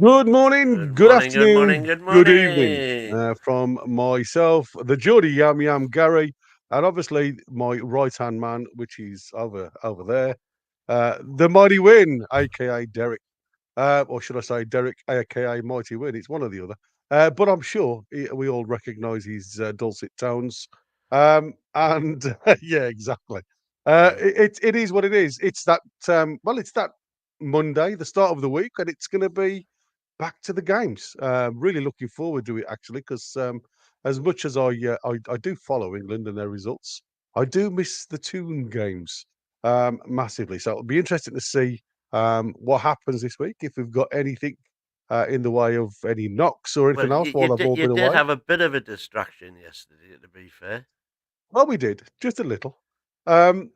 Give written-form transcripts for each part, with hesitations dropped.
Good morning, Good good morning, good morning, afternoon, good good evening morning. from myself, the Geordie Yam Yam Gary, and obviously my right hand man, which is over there, the Mighty Win, aka Derek, or should I say Derek, aka Mighty Win? It's one or the other. But I'm sure we all recognise his dulcet tones. And yeah, exactly. Mm. It is what it is. It's that it's that Monday, the start of the week, and it's going to be back to the games. Really looking forward to it actually, because as much as I do follow England and their results, I do miss the Toon games massively. So it'll be interesting to see what happens this week if we've got anything in the way of any knocks or Well, anything else you, while you they've did all you been did away. have a bit of a distraction yesterday, to be fair. Well, we did just a little, um,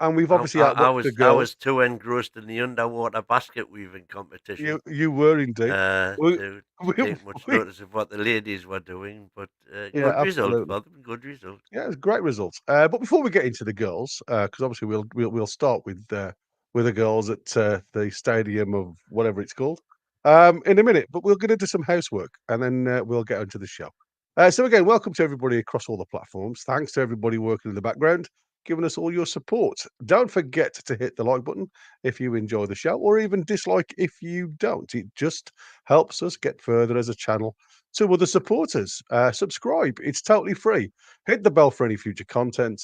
and we've I, obviously I, I outwatched the was I girls. was too engrossed in the underwater basket weaving competition You were indeed. We, to we, take much we notice of what the ladies were doing, but yeah, good result absolutely. for them. Good result. Yeah, it's great results. But before we get into the girls, because obviously we'll start with the girls at the stadium of whatever it's called in a minute. But we're going to do some housework and then we'll get into the show. So again, welcome to everybody across all the platforms. Thanks to everybody working in the background, giving us all your support. Don't forget to hit the like button if you enjoy the show, or even dislike if you don't. It just helps us get further as a channel to other supporters. Subscribe; it's totally free. Hit the bell for any future content.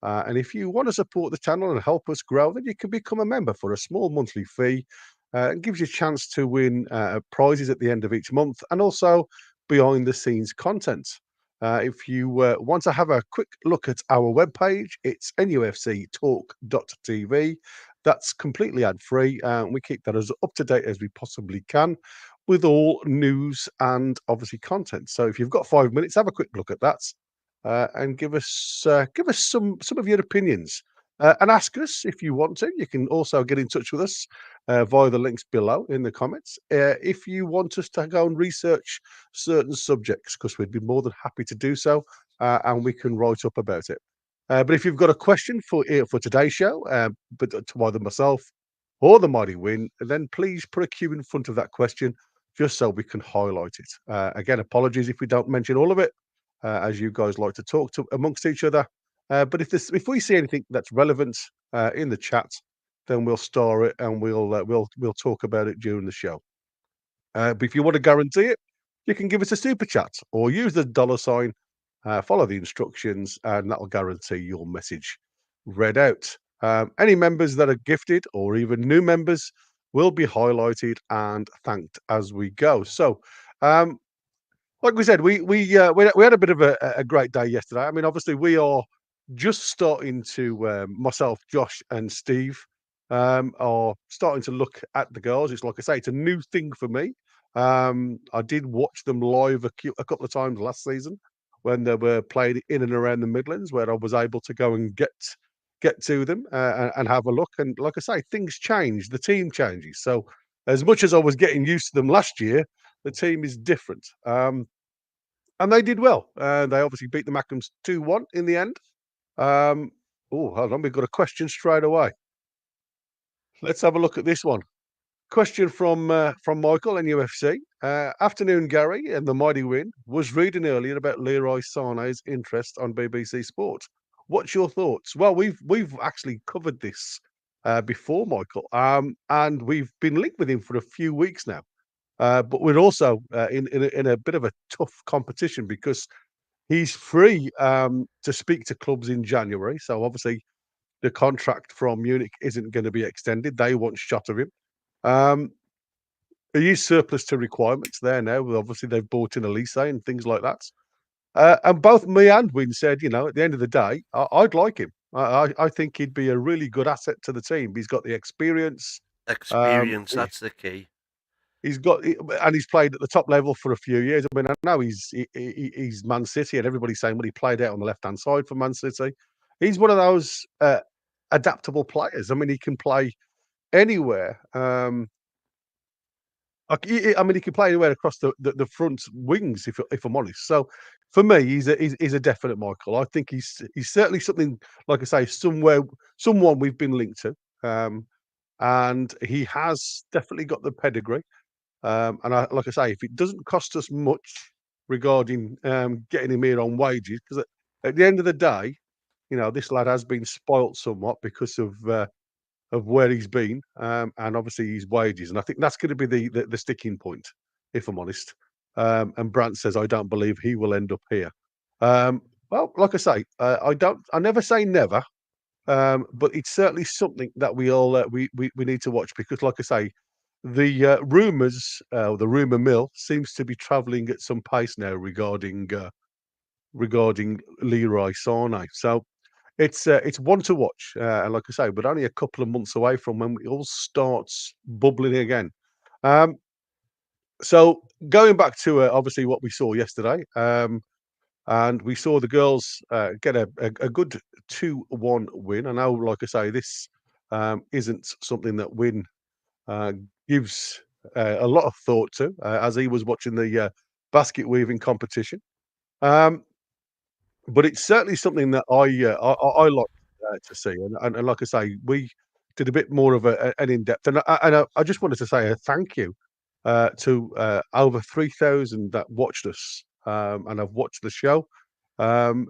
And if you want to support the channel and help us grow, then you can become a member for a small monthly fee. It gives you a chance to win prizes at the end of each month and also behind the scenes content. If you want to have a quick look at our webpage, it's nufctalk.tv. That's completely ad free. We keep that as up to date as we possibly can with all news and obviously content. So if you've got 5 minutes, have a quick look at that and give us some of your opinions. And ask us if you want to. You can also get in touch with us via the links below in the comments. If you want us to go and research certain subjects, because we'd be more than happy to do so, and we can write up about it. But if you've got a question for today's show, but to either myself or the Mighty Win, then please put a Q in front of that question just so we can highlight it. Again, apologies if we don't mention all of it, as you guys like to talk to amongst each other. But if we see anything that's relevant in the chat, then we'll star it and we'll talk about it during the show. But if you want to guarantee it, you can give us a super chat or use the dollar sign, follow the instructions, and that'll guarantee your message read out. Any members that are gifted or even new members will be highlighted and thanked as we go. So, um, like we said, we had a bit of a great day yesterday. I mean, obviously, we are just starting to myself, Josh, and Steve are starting to look at the girls. It's like I say, it's a new thing for me. I did watch them live a couple of times last season when they were played in and around the Midlands, where I was able to go and get to them and have a look. And like I say, things change. The team changes. So as much as I was getting used to them last year, the team is different. And they did well. They obviously beat the Mackems 2-1 in the end. Um, oh, hold on. We've got a question straight away. Let's have a look at this one. Question from Michael in UFC. Afternoon, Gary, and the mighty win. Was reading earlier about Leroy Sané's interest on BBC Sport. What's your thoughts? Well, we've actually covered this before, Michael, and we've been linked with him for a few weeks now. But we're also in a bit of a tough competition because he's free to speak to clubs in January. So obviously the contract from Munich isn't going to be extended. They want shot of him. Um, he is surplus to requirements there now. Obviously they've bought in Elise and things like that. And both me and Win said, at the end of the day, I'd like him. I think he'd be a really good asset to the team. He's got the experience. Um, Experience, that's the key. and he's played at the top level for a few years. I mean, I know he's Man City, and everybody's saying, well, he played out on the left hand side for Man City. He's one of those adaptable players. I mean, he can play anywhere. I mean, he can play anywhere across the front wings, if I'm honest. So, for me, he's a definite Michael. I think he's certainly something like I say, someone we've been linked to, and he has definitely got the pedigree. And like I say, if it doesn't cost us much regarding getting him here on wages, because at the end of the day, this lad has been spoilt somewhat because of where he's been, and obviously his wages. And I think that's going to be the sticking point, if I'm honest. And Brant says, I don't believe he will end up here. Well, like I say, I never say never, but it's certainly something that we all we need to watch because, like I say, the rumours, the rumour mill seems to be travelling at some pace now regarding Leroy Sané. So it's one to watch, and like I say, but only a couple of months away from when it all starts bubbling again. Um, so going back to obviously what we saw yesterday, and we saw the girls get a good 2-1 win. I know, like I say, this isn't something that Win uh, gives a lot of thought to, as he was watching the basket weaving competition. Um, but it's certainly something that I like to see, and like I say, we did a bit more of an in depth, and I just wanted to say a thank you to over 3,000 that watched us and have watched the show. Um,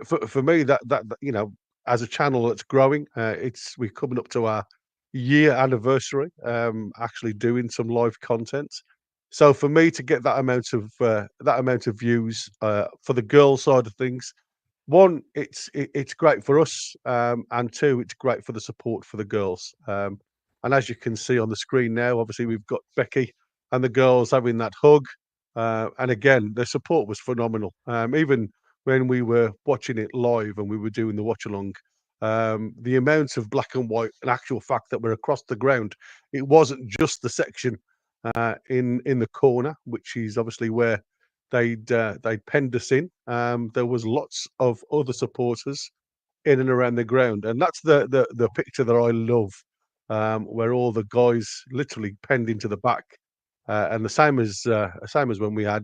for me, that as a channel that's growing, we're coming up to our year anniversary. Actually doing some live content. So for me to get that amount of views for the girl side of things, one, it's great for us, and two, it's great for the support for the girls. And as you can see on the screen now, obviously we've got Becky and the girls having that hug, and again, the support was phenomenal. Even when we were watching it live and we were doing the watch along, the amount of black and white, and actual fact that we're across the ground, it wasn't just the section in the corner, which is obviously where they'd penned us in. There was lots of other supporters in and around the ground, and that's the picture that I love, where all the guys literally penned into the back, and the same as when we had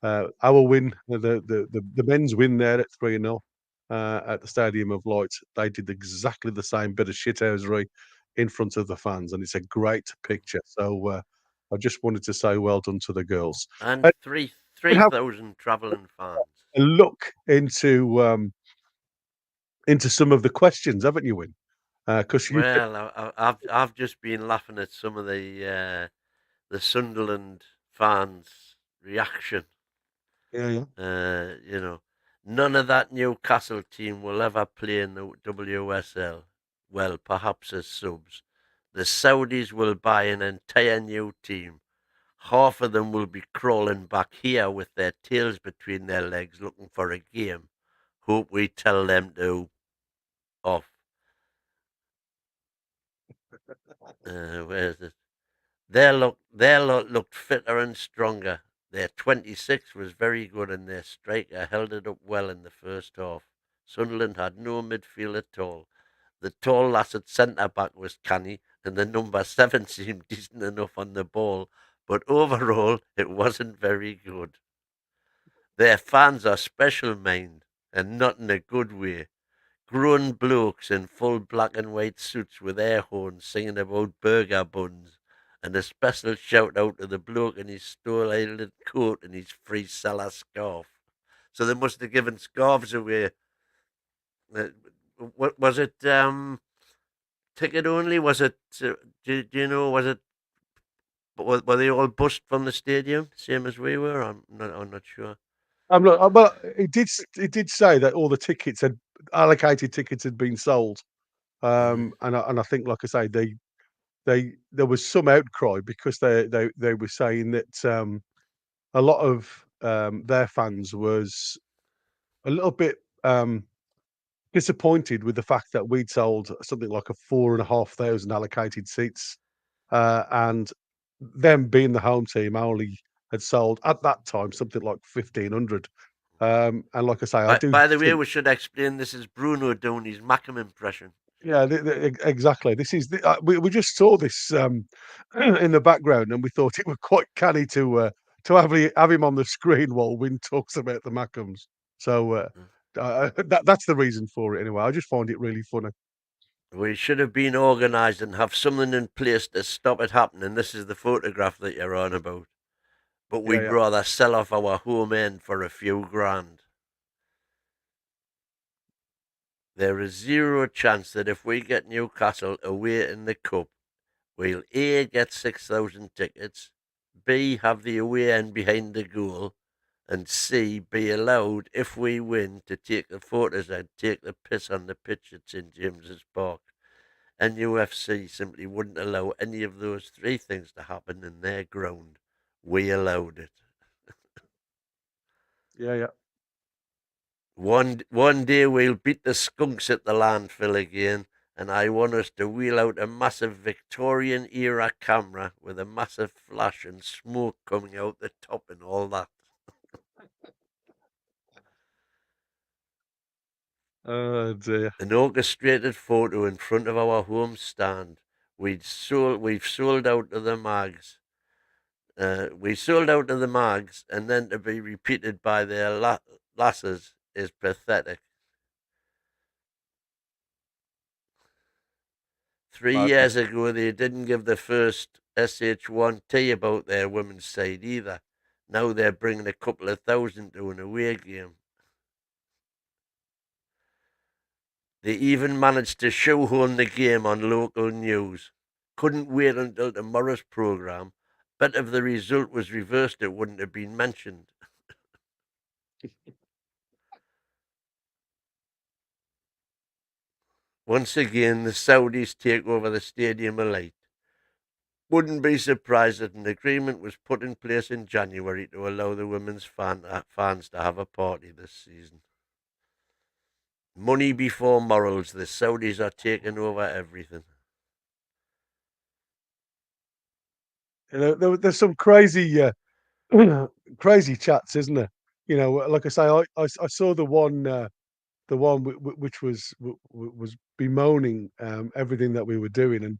our win, the men's win there at 3-0 at the Stadium of Light. They did exactly the same bit of shithousery in front of the fans, and it's a great picture. So I just wanted to say well done to the girls. And And three you have thousand travelling fans. a look into some of the questions, haven't you, Win? Because you get Well, I've just been laughing at some of the Sunderland fans' reaction. yeah, yeah. You know, none of that Newcastle team will ever play in the WSL. Well, perhaps as subs. The Saudis will buy an entire new team. Half of them will be crawling back here with their tails between their legs looking for a game. Hope we tell them to off. Where's it? Their lot looked fitter and stronger. Their 26 was very good, and their striker held it up well in the first half. Sunderland had no midfield at all. The tall lass at centre back was canny, and the number 7 seemed decent enough on the ball, but overall it wasn't very good. Their fans are special mind, and not in a good way. Grown blokes in full black and white suits with air horns singing about burger buns, and a special shout out to the bloke in his stole-idled coat and his free seller scarf. So they must have given scarves away. Uh, what was it? Ticket only? Was it? Do you know? Was it? Were they all bussed from the stadium, same as we were? I'm not sure. I'm not. Well, it did say that all the tickets had allocated tickets had been sold, Mm. and I think, like I say, there was some outcry because they were saying that a lot of their fans was a little bit disappointed with the fact that we'd sold something like a 4,500 allocated seats, and them being the home team only had sold at that time something like 1,500. And like I say, I do By the way, think, we should explain this is Bruno doing his Macam impression. yeah, exactly. This is we just saw this in the background, and we thought it was quite canny to have him on the screen while Win talks about the Mackems. So that's the reason for it anyway. I just find it really funny. We should have been organised and have something in place to stop it happening. This is the photograph that you're on about. But Yeah, we'd yeah. rather sell off our home end for a few grand. There is zero chance that if we get Newcastle away in the cup, we'll A, get 6,000 tickets, B, have the away end behind the goal, and C, be allowed, if we win, to take the photos and take the piss on the pitch at St James's Park. And UFC simply wouldn't allow any of those three things to happen in their ground. We allowed it. Yeah, yeah. One day we'll beat the skunks at the landfill again, and I want us to wheel out a massive Victorian era camera with a massive flash and smoke coming out the top and all that. Oh dear. An orchestrated photo in front of our home stand. We've sold out to the mags. We sold out to the mags, and then to be repeated by their lasses is pathetic. 3 years Madness. ago, they didn't give the first SH1T about their women's side either. Now they're bringing a couple of thousand to an away game. They even managed to shoehorn the game on local news. Couldn't wait until tomorrow's programme, but if the result was reversed, it wouldn't have been mentioned. Once again, the Saudis take over the stadium elite. Wouldn't be surprised if an agreement was put in place in January to allow the women's fans to have a party this season. Money before morals. The Saudis are taking over everything. You know, there's some crazy, crazy chats, isn't there? You know, like I say, I saw the one which was bemoaning everything that we were doing,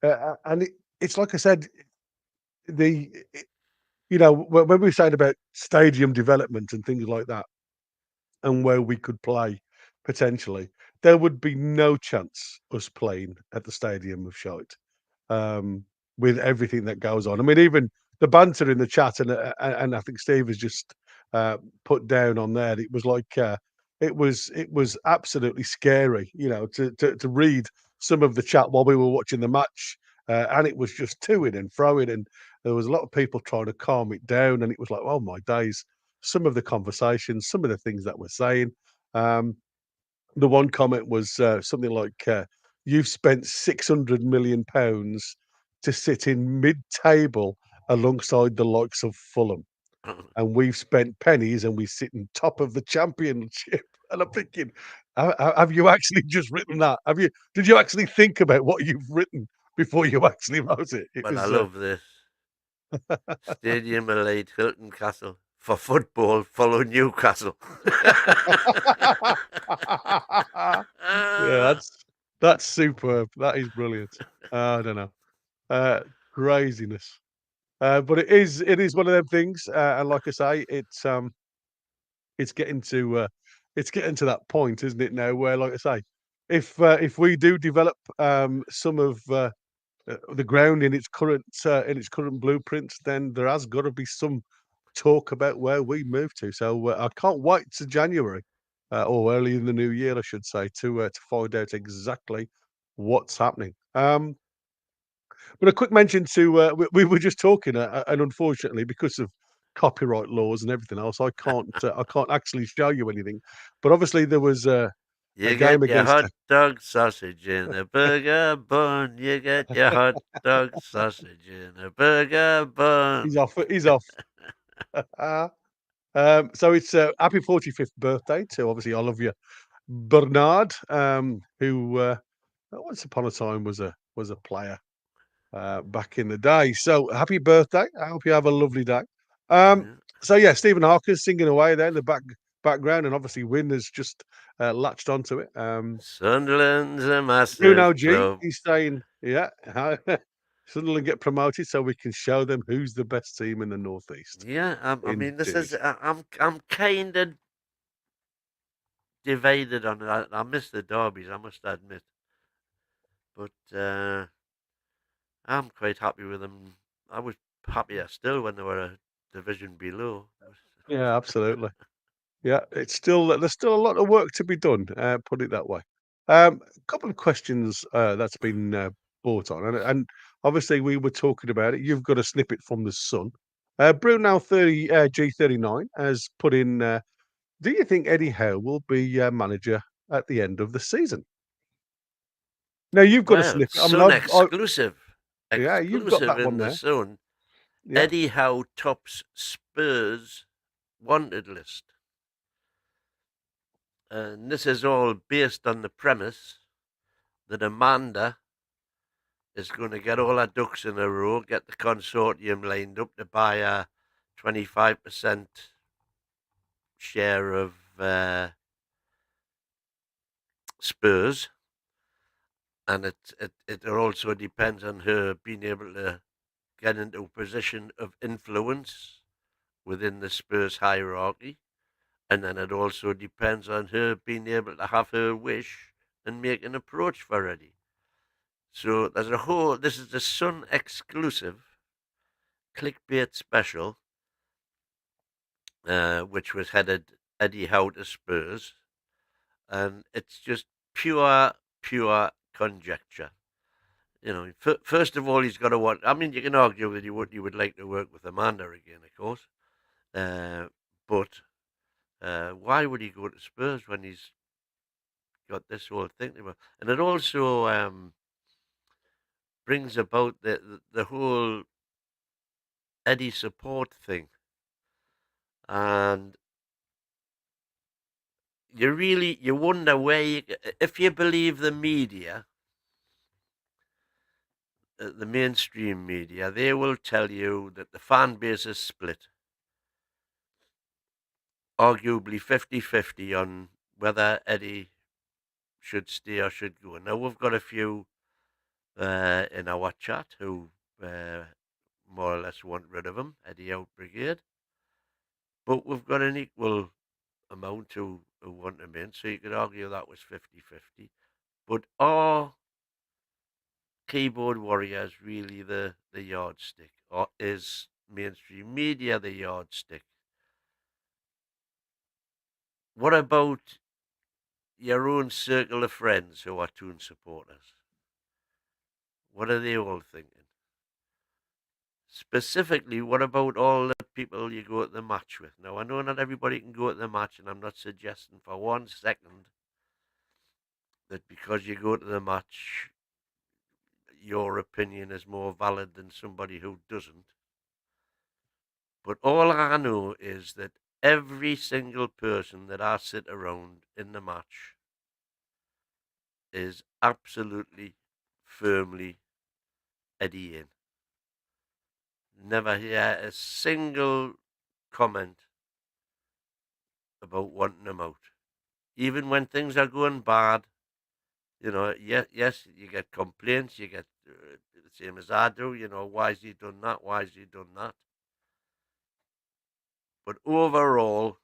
and it's like I said, the you know when we were saying about stadium development and things like that, and where we could play potentially, there would be no chance us playing at the Stadium of Shite. um, with everything that goes on. I mean, even the banter in the chat, and I think Steve has just put down on there. It was like it was absolutely scary, you know, to read some of the chat while we were watching the match, and it was just to-ing and fro-ing, and there was a lot of people trying to calm it down, and it was like, oh my days, some of the conversations, some of the things that we're saying. Um, the one comment was something like, "You've spent £600 million to sit in mid-table alongside the likes of Fulham, and we've spent pennies and we sit in top of the championship." And I'm thinking, Have you actually just written that? Have you? Did you actually think about what you've written before you actually wrote it? It But I was, love this. Stadium elite Hilton Castle. For football, follow Newcastle. yeah, that's superb. That is brilliant. I don't know, uh, craziness. But it is one of them things, and like I say, it's getting to that point, isn't it now, where, like I say, if we do develop some of the ground in its current blueprint, then there has got to be some talk about where we move to. So I can't wait to January, or early in the new year, I should say, to find out exactly what's happening. But a quick mention to we were just talking, and unfortunately, because of copyright laws and everything else, I can't actually show you anything. But obviously, there was a You game get your against. hot dog sausage in a burger bun. You get your hot dog sausage in a burger He's bun. off. He's off. So it's happy 45th birthday to obviously Olivia Bernard, who once upon a time was a player back in the day. So happy birthday! I hope you have a lovely day. Um, Yeah. so yeah, Stephen Harker's singing away there in the background, and obviously Win has just latched onto it. Sunderland's a Bruno massive G, club. he's saying, yeah, Sunderland get promoted so we can show them who's the best team in the northeast. Yeah, I mean, this Indeed. is. I'm kind of divided on it. I miss the derbies, I must admit. But I'm quite happy with them. I was happier still when they were a division below. Yeah, absolutely. Yeah, it's still there's still a lot of work to be done, put it that way. A couple of questions that's been brought on, and obviously we were talking about it. You've got a snippet from the Sun. Brunel 30 G39 has put in. Do you think Eddie Howe will be manager at the end of the season? Now you've got a Well, snippet. I mean, Sun exclusive. yeah, you've got Exclusive that in one the there. Sun. Yeah, Eddie Howe tops Spurs wanted list. And this is all based on the premise that Amanda is going to get all her ducks in a row, get the consortium lined up to buy a 25% share of Spurs. And it also depends on her being able to get into a position of influence within the Spurs hierarchy. And then it also depends on her being able to have her wish and make an approach for Eddie. So there's a whole, this is the Sun exclusive clickbait special, which was headed Eddie Howe to Spurs. And it's just pure conjecture. You know, first of all, he's got to want. I mean, you can argue that you would like to work with Amanda again, of course. But why would he go to Spurs when he's got this whole thing about? And it also brings about the whole Eddie support thing, and you wonder where if you believe the media, the mainstream media, they will tell you that the fan base is split, arguably 50-50 on whether Eddie should stay or should go. Now, we've got a few in our chat who more or less want rid of him, Eddie out brigade, but we've got an equal amount who want him in, so you could argue that was 50-50. But are keyboard warriors really the yardstick, or is mainstream media the yardstick? What about your own circle of friends who are Toon supporters? What are they all thinking? Specifically, what about all the people you go to the match with? Now, I know not everybody can go to the match, and I'm not suggesting for 1 second that because you go to the match, your opinion is more valid than somebody who doesn't. But all I know is that every single person that I sit around in the match is absolutely firmly Eddie in. Never hear a single comment about wanting him out. Even when things are going bad, you know, yes, you get complaints, you get the same as I do, you know, why has he done that? Why has he done that? But overall,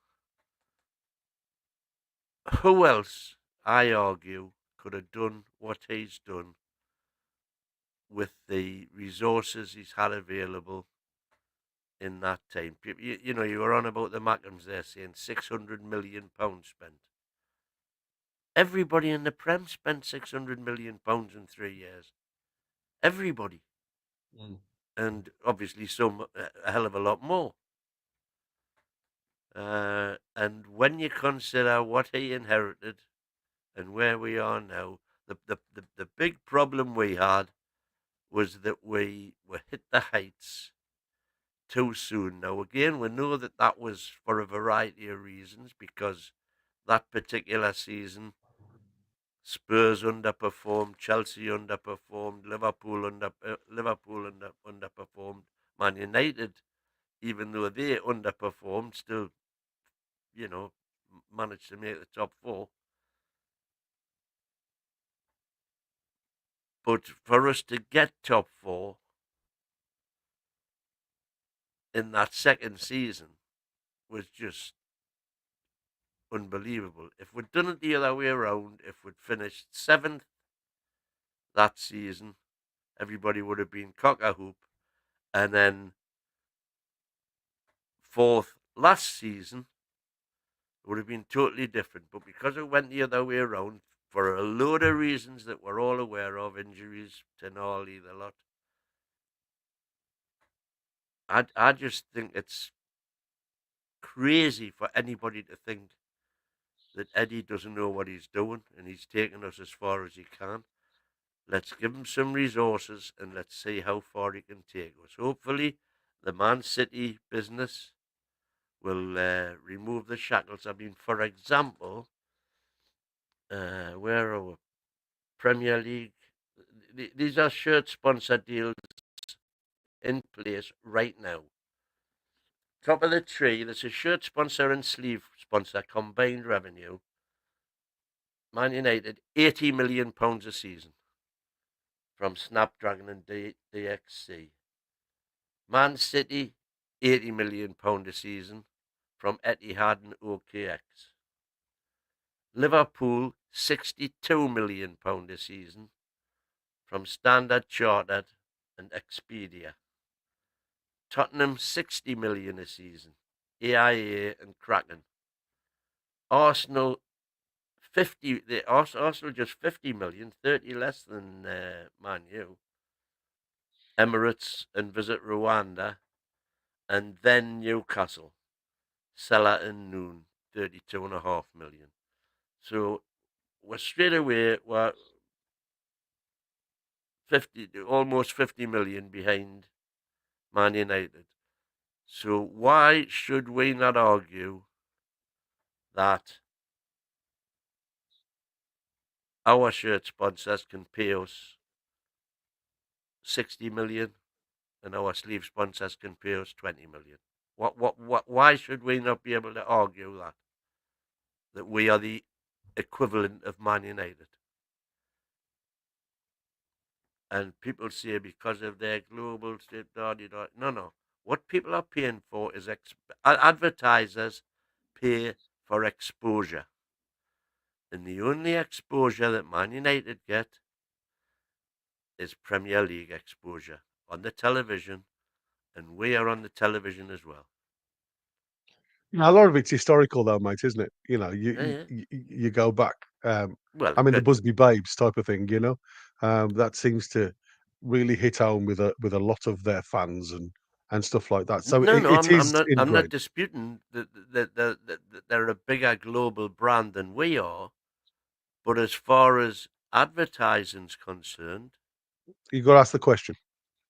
who else, I argue, could have done what he's done with the resources he's had available in that time? You know, you were on about the Mackems there saying £600 million spent. Everybody in the Prem spent £600 million in 3 years. Everybody. Mm. And obviously some a hell of a lot more. And when you consider what he inherited and where we are now, the big problem we had was that we were hit the heights too soon. Now, again, we know that that was for a variety of reasons, because that particular season, Spurs underperformed, Chelsea underperformed, Liverpool underperformed, Man United, even though they underperformed, still, you know, managed to make the top four. But for us to get top four in that second season was just unbelievable. If we'd done it the other way around, if we'd finished seventh that season, everybody would have been cock-a-hoop. And then fourth last season would have been totally different. But because it went the other way around, for a load of reasons that we're all aware of, injuries, Tenali, the lot, I just think it's crazy for anybody to think that Eddie doesn't know what he's doing and he's taking us as far as he can. Let's give him some resources and let's see how far he can take us. Hopefully, the Man City business will remove the shackles. I mean, for example, where are we? Premier League. These are shirt sponsor deals in place right now. Top of the tree, there's a shirt sponsor and sleeve sponsor combined revenue. Man United, £80 million a season from Snapdragon and DXC. Man City, £80 million a season from Etihad and OKX. Liverpool, £62 million a season from Standard Chartered and Expedia. Tottenham, £60 million a season, AIA and Kraken. Arsenal, Arsenal just 50 million, 30 less than Man U. Emirates and Visit Rwanda, and then Newcastle, Salah and Noon, 32.5 million. So we're straight away we're almost 50 million behind Man United. So why should we not argue that our shirt sponsors can pay us 60 million and our sleeve sponsors can pay us 20 million? Why should we not be able to argue that we are the equivalent of Man United? And people say because of their global state, no. What people are paying for is advertisers pay for exposure, and the only exposure that Man United get is Premier League exposure on the television, and we are on the television as well. Yeah, a lot of it's historical though, mate, isn't it? You know, Yeah, yeah. you go back. Well, I mean, the Busby Babes type of thing. You know, that seems to really hit home with a lot of their fans and stuff like that. So no, no, it is I'm not ingrained. disputing that they're a bigger global brand than we are, but as far as advertising's concerned, You got to ask the question.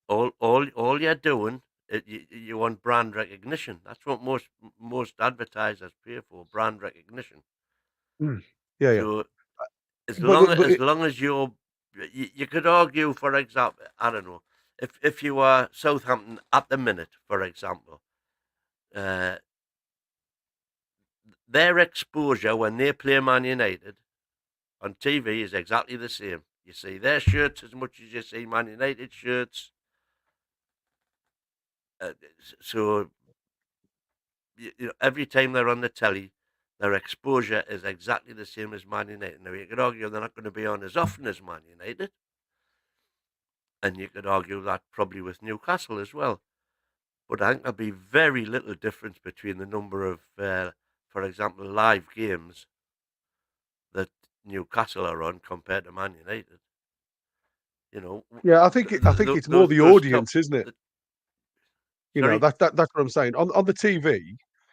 all you're doing, you want brand recognition. That's what most advertisers pay for, brand recognition. Mm. Yeah, yeah. So But as long as you could argue, for example, I don't know, if you are Southampton at the minute, for example, uh, their exposure when they play Man United on TV is exactly the same. You see their shirts as much as you see Man United shirts. So every time they're on the telly, their exposure is exactly the same as Man United. Now you could argue they're not going to be on as often as Man United, and you could argue that probably with Newcastle as well. But I think there'll be very little difference between the number of, for example, live games that Newcastle are on compared to Man United. You know, yeah, I think it's more the those top. audience, isn't it? The, You know, sorry. that's what I'm saying. On the TV,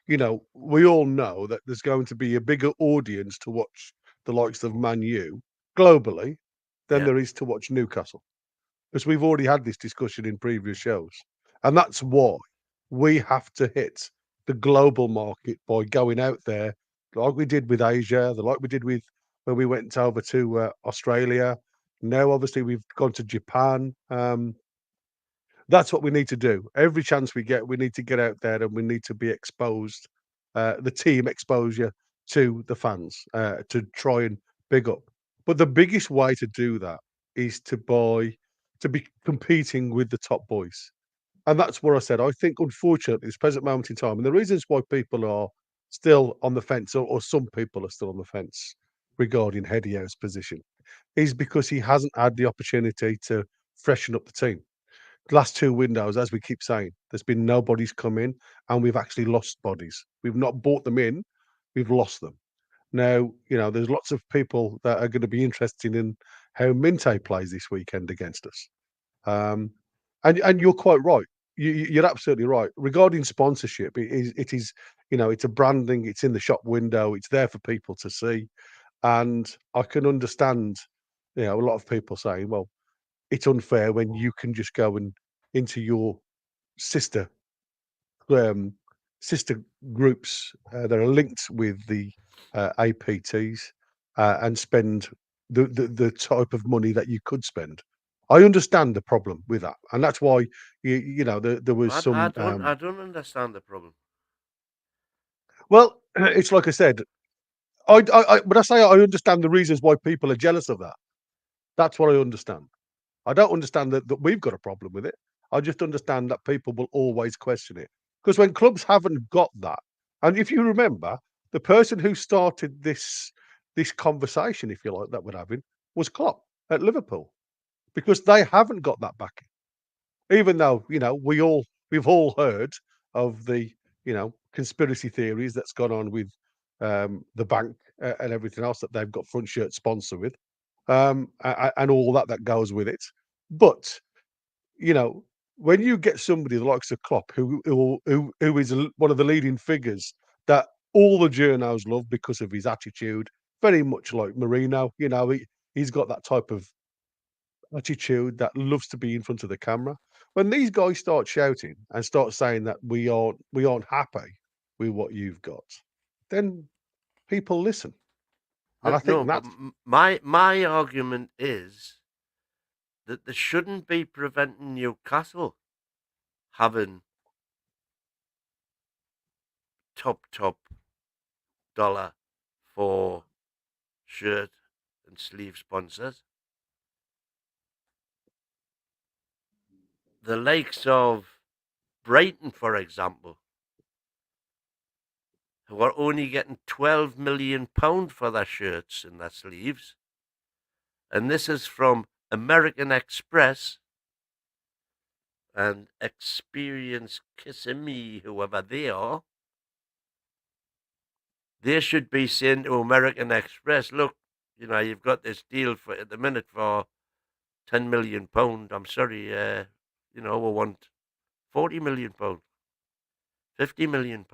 you know, we all know that there's going to be a bigger audience to watch the likes of Man U globally than Yeah. there is to watch Newcastle. Because we've already had this discussion in previous shows. And that's why we have to hit the global market by going out there, like we did with Asia, like we did with when we went over to Australia. Now, obviously, we've gone to Japan. That's what we need to do. Every chance we get, we need to get out there and we need to be exposed, the team exposure to the fans to try and big up. But the biggest way to do that is to be competing with the top boys. And that's what I said. I think, unfortunately, this present moment in time, and the reasons why people are still on the fence, or some people are still on the fence regarding Eddie Howe's position, is because he hasn't had the opportunity to freshen up the team. Last two windows, as we keep saying, there's been nobody's come in, and we've actually lost bodies. We've not bought them in, we've lost them. Now, there's lots of people that are going to be interested in how Minte plays this weekend against us. Um, and you're quite right. You're absolutely right. Regarding sponsorship, it is it's a branding. It's in the shop window. It's there for people to see, and I can understand a lot of people saying, well, it's unfair when you can just go and into your sister um, sister groups that are linked with the APTs and spend the type of money that you could spend. I understand the problem with that, and that's why there was I some. don't I don't understand the problem. Well, it's like I said. When I say I understand the reasons why people are jealous of that, that's what I understand. I don't understand that we've got a problem with it. I just understand that people will always question it. Because when clubs haven't got that, and if you remember, the person who started this conversation, if you like, that we're having, was Klopp at Liverpool, because they haven't got that backing. Even though, we've all heard of the, conspiracy theories that's gone on with the bank and everything else that they've got front shirt sponsor with, and all that goes with it. But you know, when you get somebody the likes of Klopp, who is one of the leading figures that all the journos love because of his attitude, very much like Mourinho. He's got that type of attitude that loves to be in front of the camera. When these guys start shouting and start saying that we aren't happy with what you've got, then people listen, and No, I think no, but that's my argument is that there shouldn't be preventing Newcastle having top dollar for shirt and sleeve sponsors. The likes of Brighton, for example, who are only getting £12 million for their shirts and their sleeves. And this is from American Express and Experience Kissimmee, whoever they are. They should be saying to American Express, look, you've got this deal for at the minute for £10 million. I'm sorry, we want £40 million, £50 million.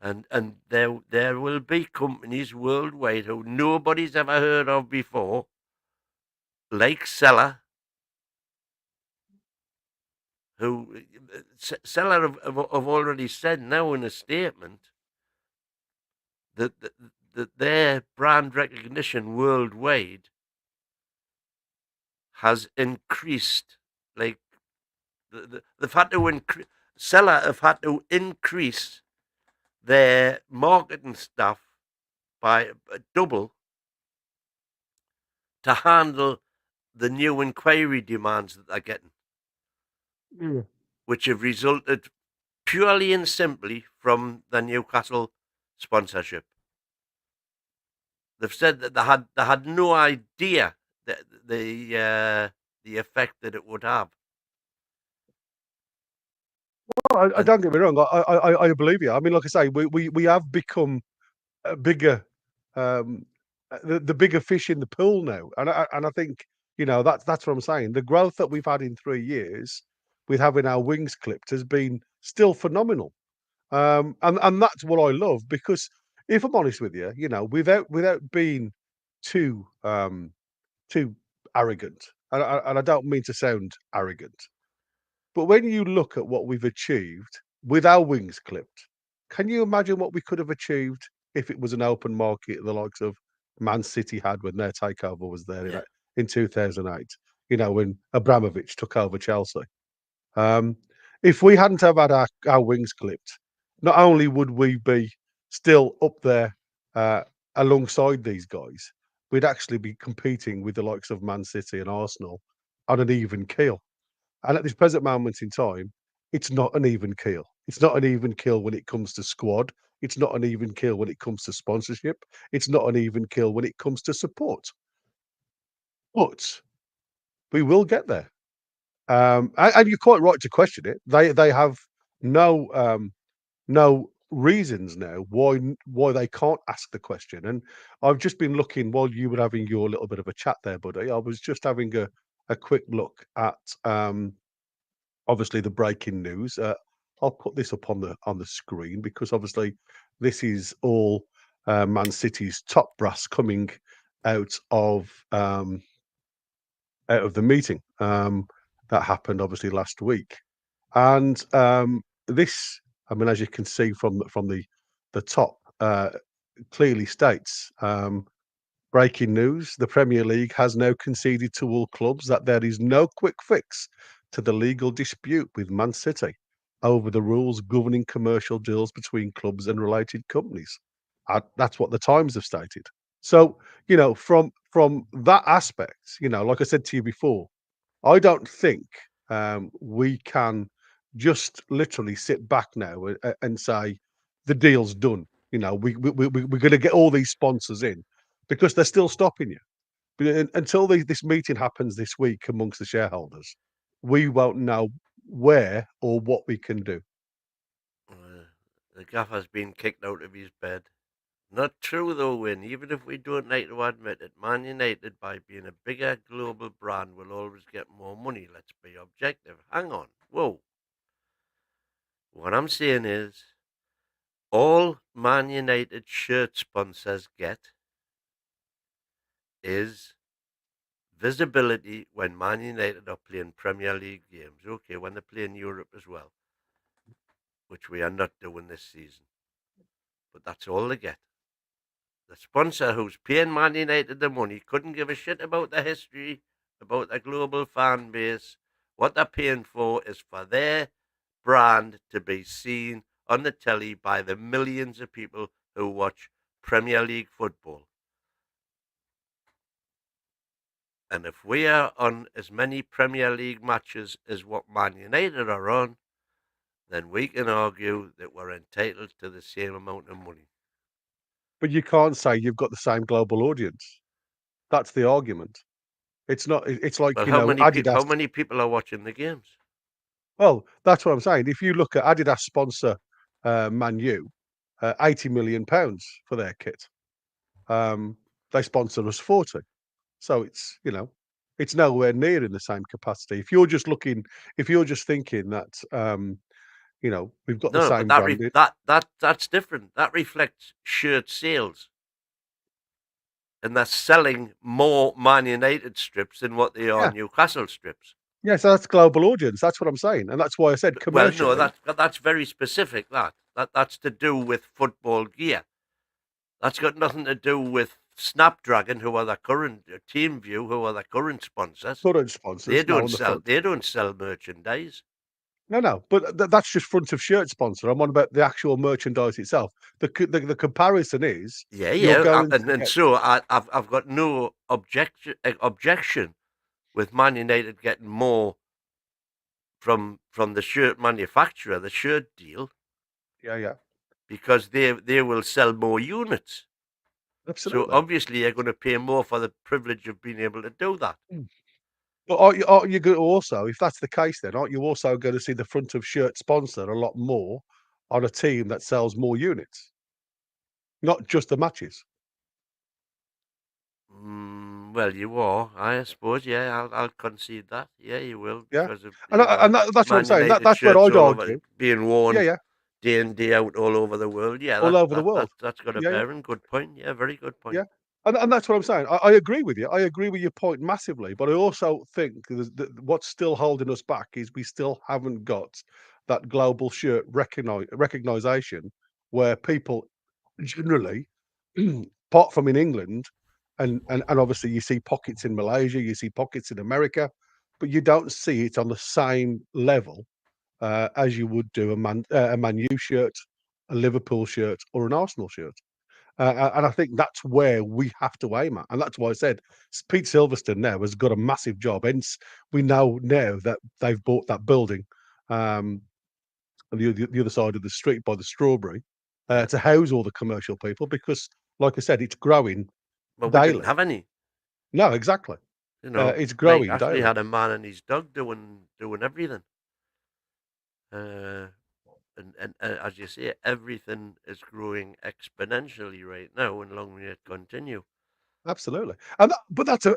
And there will be companies worldwide who nobody's ever heard of before, like Seller, who Seller have already said now in a statement that their brand recognition worldwide has increased. Like they've had to increase. Seller have had to increase their marketing staff by double to handle the new inquiry demands that they're getting, which have resulted purely and simply from the Newcastle sponsorship. They've said that they had no idea that the effect that it would have. Well, I And don't get me wrong. I believe you. I mean, like I say, we have become a bigger, um, the bigger fish in the pool now, and I think that's what I'm saying. The growth that we've had in 3 years with having our wings clipped has been still phenomenal, and that's what I love because if I'm honest with you, without being too too arrogant, and I don't mean to sound arrogant, but when you look at what we've achieved with our wings clipped, can you imagine what we could have achieved if it was an open market, the likes of Man City had when their takeover was there yeah, in 2008? When Abramovich took over Chelsea. Um, if we hadn't have had our wings clipped, not only would we be still up there uh, alongside these guys, we'd actually be competing with the likes of Man City and Arsenal on an even keel. And at this present moment in time, it's not an even keel. It's not an even keel when it comes to squad. It's not an even kill when it comes to sponsorship. It's not an even kill when it comes to support. But we will get there. And you're quite right to question it. They have no no reasons now why they can't ask the question. And I've just been looking while you were having your little bit of a chat there, buddy. I was just having a quick look at obviously the breaking news. I'll put this up on the screen because obviously this is all Man City's top brass coming out of um, out of the meeting that happened obviously last week. And this, I mean, as you can see from the top, clearly states breaking news: the Premier League has now conceded to all clubs that there is no quick fix to the legal dispute with Man City over the rules governing commercial deals between clubs and related companies. That's what the Times have stated. So, from that aspect, like I said to you before, I don't think we can just literally sit back now and say the deal's done. We're going to get all these sponsors in because they're still stopping you. But until this meeting happens this week amongst the shareholders, we won't know where or what we can do. The gaffer's been kicked out of his bed. Not true though, Win. Even if we don't like to admit it, Man United, by being a bigger global brand, will always get more money. Let's be objective. Hang on. Whoa. What I'm saying is, all Man United shirt sponsors get is visibility when Man United are playing Premier League games. Okay, when they play in Europe as well, which we are not doing this season. But that's all they get. The sponsor who's paying Man United the money couldn't give a shit about the history, about the global fan base. What they're paying for is for their brand to be seen on the telly by the millions of people who watch Premier League football. And if we are on as many Premier League matches as what Man United are on, then we can argue that we're entitled to the same amount of money. But you can't say you've got the same global audience. That's the argument. It's not. It's like Well, Adidas. how many people are watching the games? Well, that's what I'm saying. If you look at Adidas sponsor Man U, £80 million for their kit. They sponsor us 40. So it's nowhere near in the same capacity. If you're just thinking that we've got the No, but same brand. that's different. That reflects shirt sales, and they're selling more Man United strips than what they are Yeah, Newcastle strips. yeah. So that's global audience. That's what I'm saying, and that's why I said Well, no, commercially. that's very specific. That's to do with football gear. That's got nothing to do with Snapdragon, who are the current TeamView, who are the current sponsors. Current sponsors, no, on the front. They don't sell merchandise. No, but that's just front of shirt sponsor. I'm on about the actual merchandise itself. The comparison is Yeah, you're yeah, going to and get. so I've got no objection with Man United getting more from the shirt manufacturer, the shirt deal, Yeah, yeah, because they will sell more units. So absolutely. obviously you're going to pay more for the privilege of being able to do that. Mm. But aren't you going to also, if that's the case, then aren't you also going to see the front of shirt sponsor a lot more on a team that sells more units, not just the matches? Well, you are, I suppose. Yeah, I'll concede that. Yeah, you will Yeah, because of that's what I'm Man saying. United That's where shirts I'd all over argue. being Yeah, worn yeah, day in day out all over the world. Yeah, all over the world. that's got a Yeah, yeah. bearing. Good point. Yeah, very good point. Yeah, and that's what I'm saying. I agree with you. I agree with your point massively, but I also think what's still holding us back is we still haven't got that global shirt recognition where people generally, apart from in England, and obviously you see pockets in Malaysia, you see pockets in America, but you don't see it on the same level as you would do a Man U shirt, a Liverpool shirt, or an Arsenal shirt. And I think that's where we have to aim at. And that's why I said Pete Silverstone now has got a massive job. Hence, we know now that they've bought that building on the other side of the street by the Strawberry. Yeah. to house all the commercial people because, like I said, it's growing But we didn't daily. have any. No, exactly. You know, It's Mike growing actually daily. had a man and his dog doing everything. Uh, and as you say, everything is growing exponentially right now, and long may it continue. Absolutely. And but that's a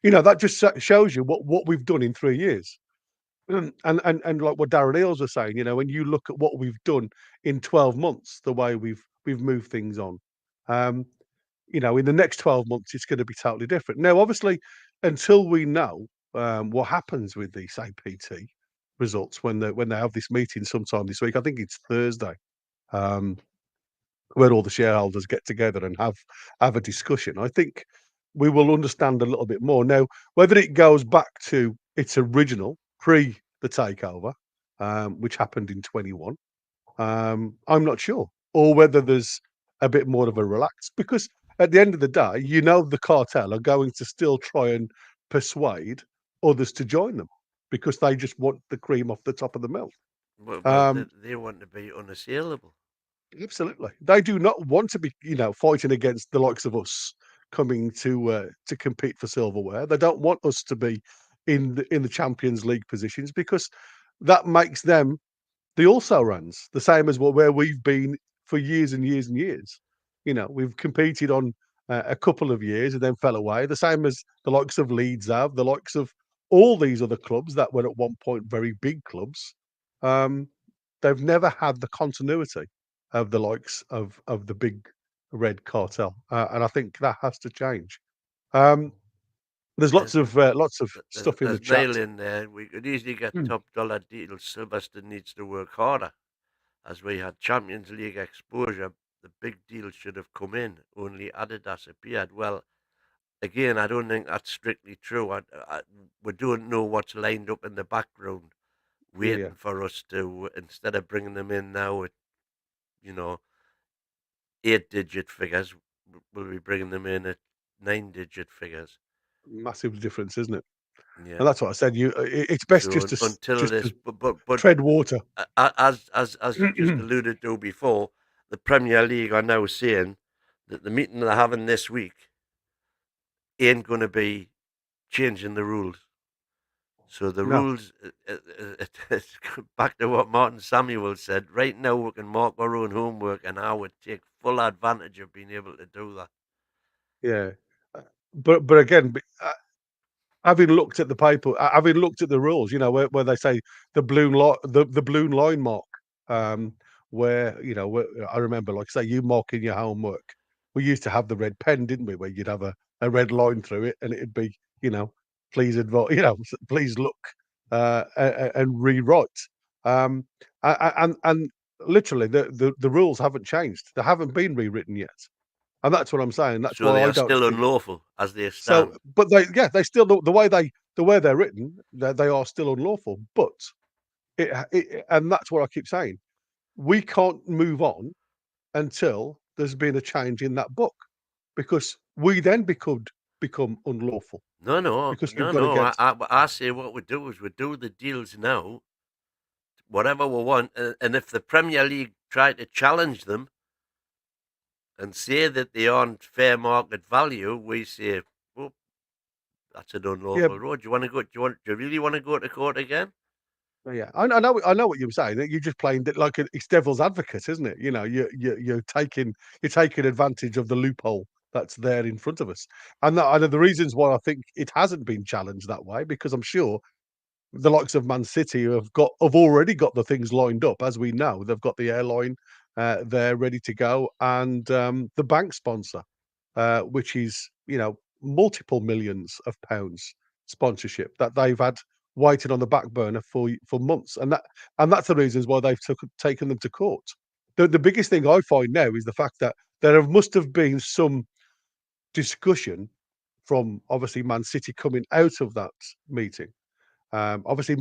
that just shows you what we've done in 3 years. And like what Darren Eales was saying, when you look at what we've done in 12 months, the way we've moved things on, um, in the next 12 months, it's going to be totally different. Now, obviously, until we know what happens with these APT results when they have this meeting sometime this week, I think it's Thursday, um, where all the shareholders get together and have a discussion. I think we will understand a little bit more now whether it goes back to its original pre the takeover, which happened in 21. I'm not sure, or whether there's a bit more of a relax because at the end of the day, the cartel are going to still try and persuade others to join them because they just want the cream off the top of the milk. Well, Um, they want to be unassailable. Absolutely. They do not want to be, fighting against the likes of us coming to compete for silverware. They don't want us to be in the Champions League positions because that makes them the also rans, the same as where we've been for years and years and years. We've competed on a couple of years and then fell away. The same as the likes of Leeds have, the likes of all these other clubs that were at one point very big clubs. Um, they've never had the continuity of the likes of the big red cartel, and I think that has to change. Um, there's There's, lots of there's, stuff in the there's chat. Neil in there. We could easily get Mm, top dollar deals. Sylvester needs to work harder. As we had Champions League exposure, the big deals should have come in. Only Adidas appeared. Well, again, I don't think that's strictly true. We don't know what's lined up in the background, yeah, yeah, waiting for us to, instead of bringing them in now at, you know, 8-digit figures, we'll be bringing them in at 9-digit figures. massive difference, isn't it? Yeah. And that's what I said. It's best So just to until just this, to but tread water. as you just alluded to before, the Premier League are now saying that the meeting they're having this week ain't going to be changing the rules. So the No, rules, it's back to what Martin Samuel said. Right now, we can mark our own homework, and I would take full advantage of being able to do that. yeah, but again, having looked at the paper, having looked at the rules, where they say the blue line mark, where I remember, like say, you marking your homework. We used to have the red pen, didn't we? Where you'd have a red line through it, and it'd be, please advise, please look and rewrite. Um, and literally, the rules haven't changed. They haven't been rewritten yet, and that's what I'm saying. That's So why they I are don't still think unlawful as they so. stand. But they still the way they're written, they are still unlawful. But and that's what I keep saying. We can't move on until there's been a change in that book, because we then become unlawful No, no, because we've no, gone no. against. I say what we do is we do the deals now, whatever we want, and if the Premier League try to challenge them and say that they aren't fair market value, we say, well, that's an Yeah, unlawful road. Do you want to go? Do you really want to go to court again? yeah. I know what you're saying. That you're just playing like it's devil's advocate, isn't it? You're taking advantage of the loophole that's there in front of us, and I know the reasons why I think it hasn't been challenged that way, because I'm sure the likes of Man City have already got the things lined up. As we know, they've got the airline there ready to go, and the bank sponsor, which is multiple millions of pounds sponsorship that they've had waiting on the back burner for months, and that's the reasons why they've taken them to court. The biggest thing I find now is the fact that must have been some discussion from obviously Man City coming out of that meeting. Obviously,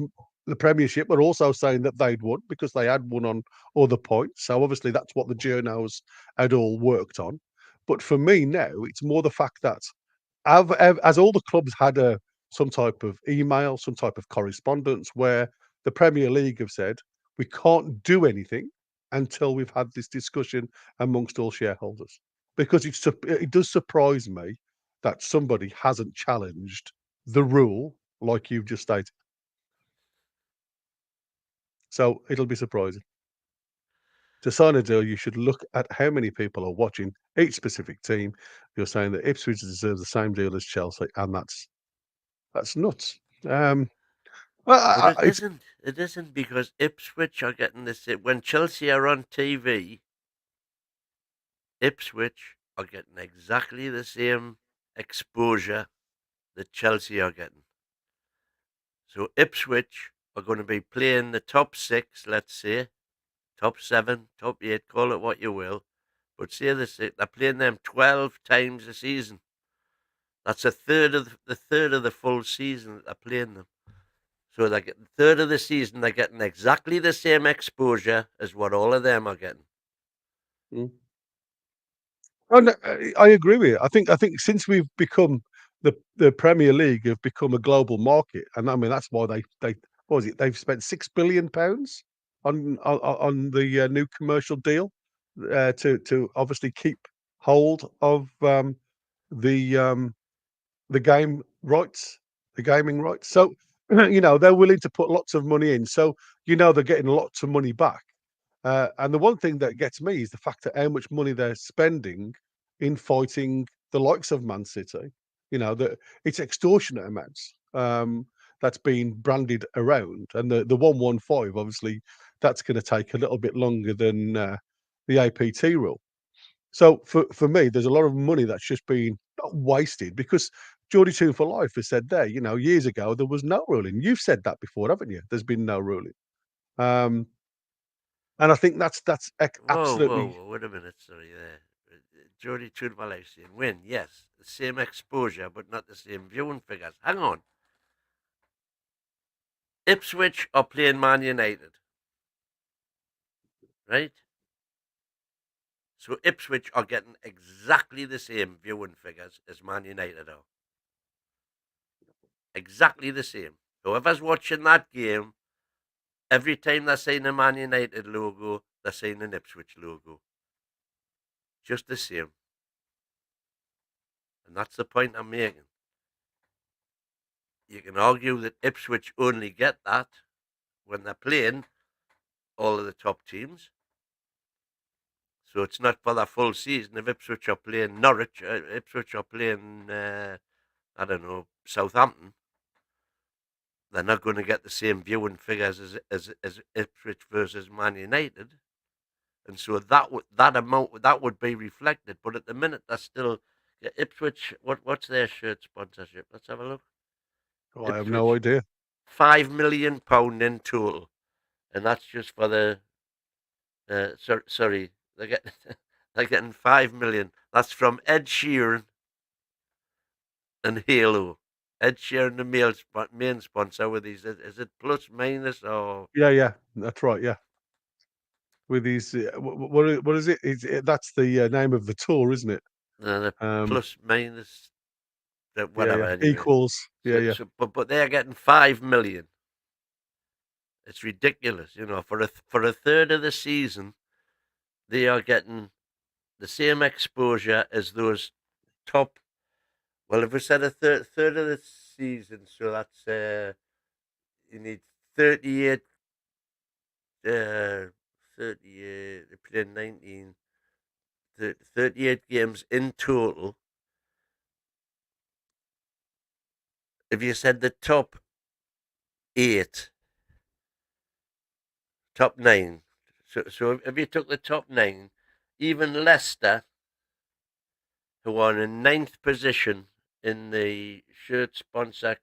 the Premiership were also saying that they'd won because they had won on other points. So obviously, that's what the journos had all worked on. But for me now, it's more the fact that as all the clubs had some type of email, some type of correspondence where the Premier League have said we can't do anything until we've had this discussion amongst all shareholders, because it does surprise me that somebody hasn't challenged the rule like you've just stated. So it'll be surprising. To sign a deal, you should look at how many people are watching each specific team. You're saying that Ipswich deserves the same deal as Chelsea, and that's nuts. But Well, it it's isn't. It isn't because Ipswich are getting this. When Chelsea are on TV, Ipswich are getting exactly the same exposure that Chelsea are getting. So Ipswich are going to be playing the top six, let's say, top seven, top eight, call it what you will. But say they're playing them 12 times a season. That's a third of the full season that they're playing them. So they get the third of the season, they're getting exactly the same exposure as what all of them are getting. mm. Oh, no, I agree with you. I think since we've become the Premier League have become a global market, and I mean that's why they what was it? They've spent £6 billion on the new commercial deal to obviously keep hold of the um, the game rights, the gaming rights. So they're willing to put lots of money in. So they're getting lots of money back. And the one thing that gets me is the fact that how much money they're spending in fighting the likes of Man City. That it's extortionate amounts that's being branded around, and the 115 obviously that's going to take a little bit longer than the APT rule. So for me, there's a lot of money that's just been not wasted because Geordie Tune for Life has said there, years ago there was no ruling. You've said that before, haven't you? There's been no ruling. Um, and I think that's Whoa, whoa, absolutely whoa, wait a minute, sorry there. Geordie Tudor Malaysian win, yes. The same exposure, but not the same viewing figures. Hang on. Ipswich are playing Man United, right? So Ipswich are getting exactly the same viewing figures as Man United are. Exactly the same. Whoever's watching that game, every time they're seeing a Man United logo, they're seeing an Ipswich logo. Just the same. And that's the point I'm making. You can argue that Ipswich only get that when they're playing all of the top teams. So it's not for the full season. If Ipswich are playing Norwich, Ipswich are playing, I don't know, Southampton, they're not going to get the same viewing figures as Ipswich versus Man United. And so that amount that would be reflected. But at the minute, they're still Ipswich. What's their shirt sponsorship? Let's have a look. oh, I have no Ipswich, idea. £5 million in total, and that's just for the. Sorry, they're getting they're getting 5 million. That's from Ed Sheeran and Halo. Ed Sheeran, the main sponsor with these. Is it plus minus or Yeah, that's right. Yeah, with these, what is it? That's the name of the tour, isn't it? the Um, plus minus? Whatever. yeah, Anyway, equals. Yeah, so yeah. so but they're getting 5 million. It's ridiculous, for a third of the season, they are getting the same exposure as those top. Well, if we said a third of the season, so that's you need 38, 38. They played 19, 38 games in total. If you said the top eight, top nine, so if you took the top nine, even Leicester, who are in ninth position in the shirt sponsor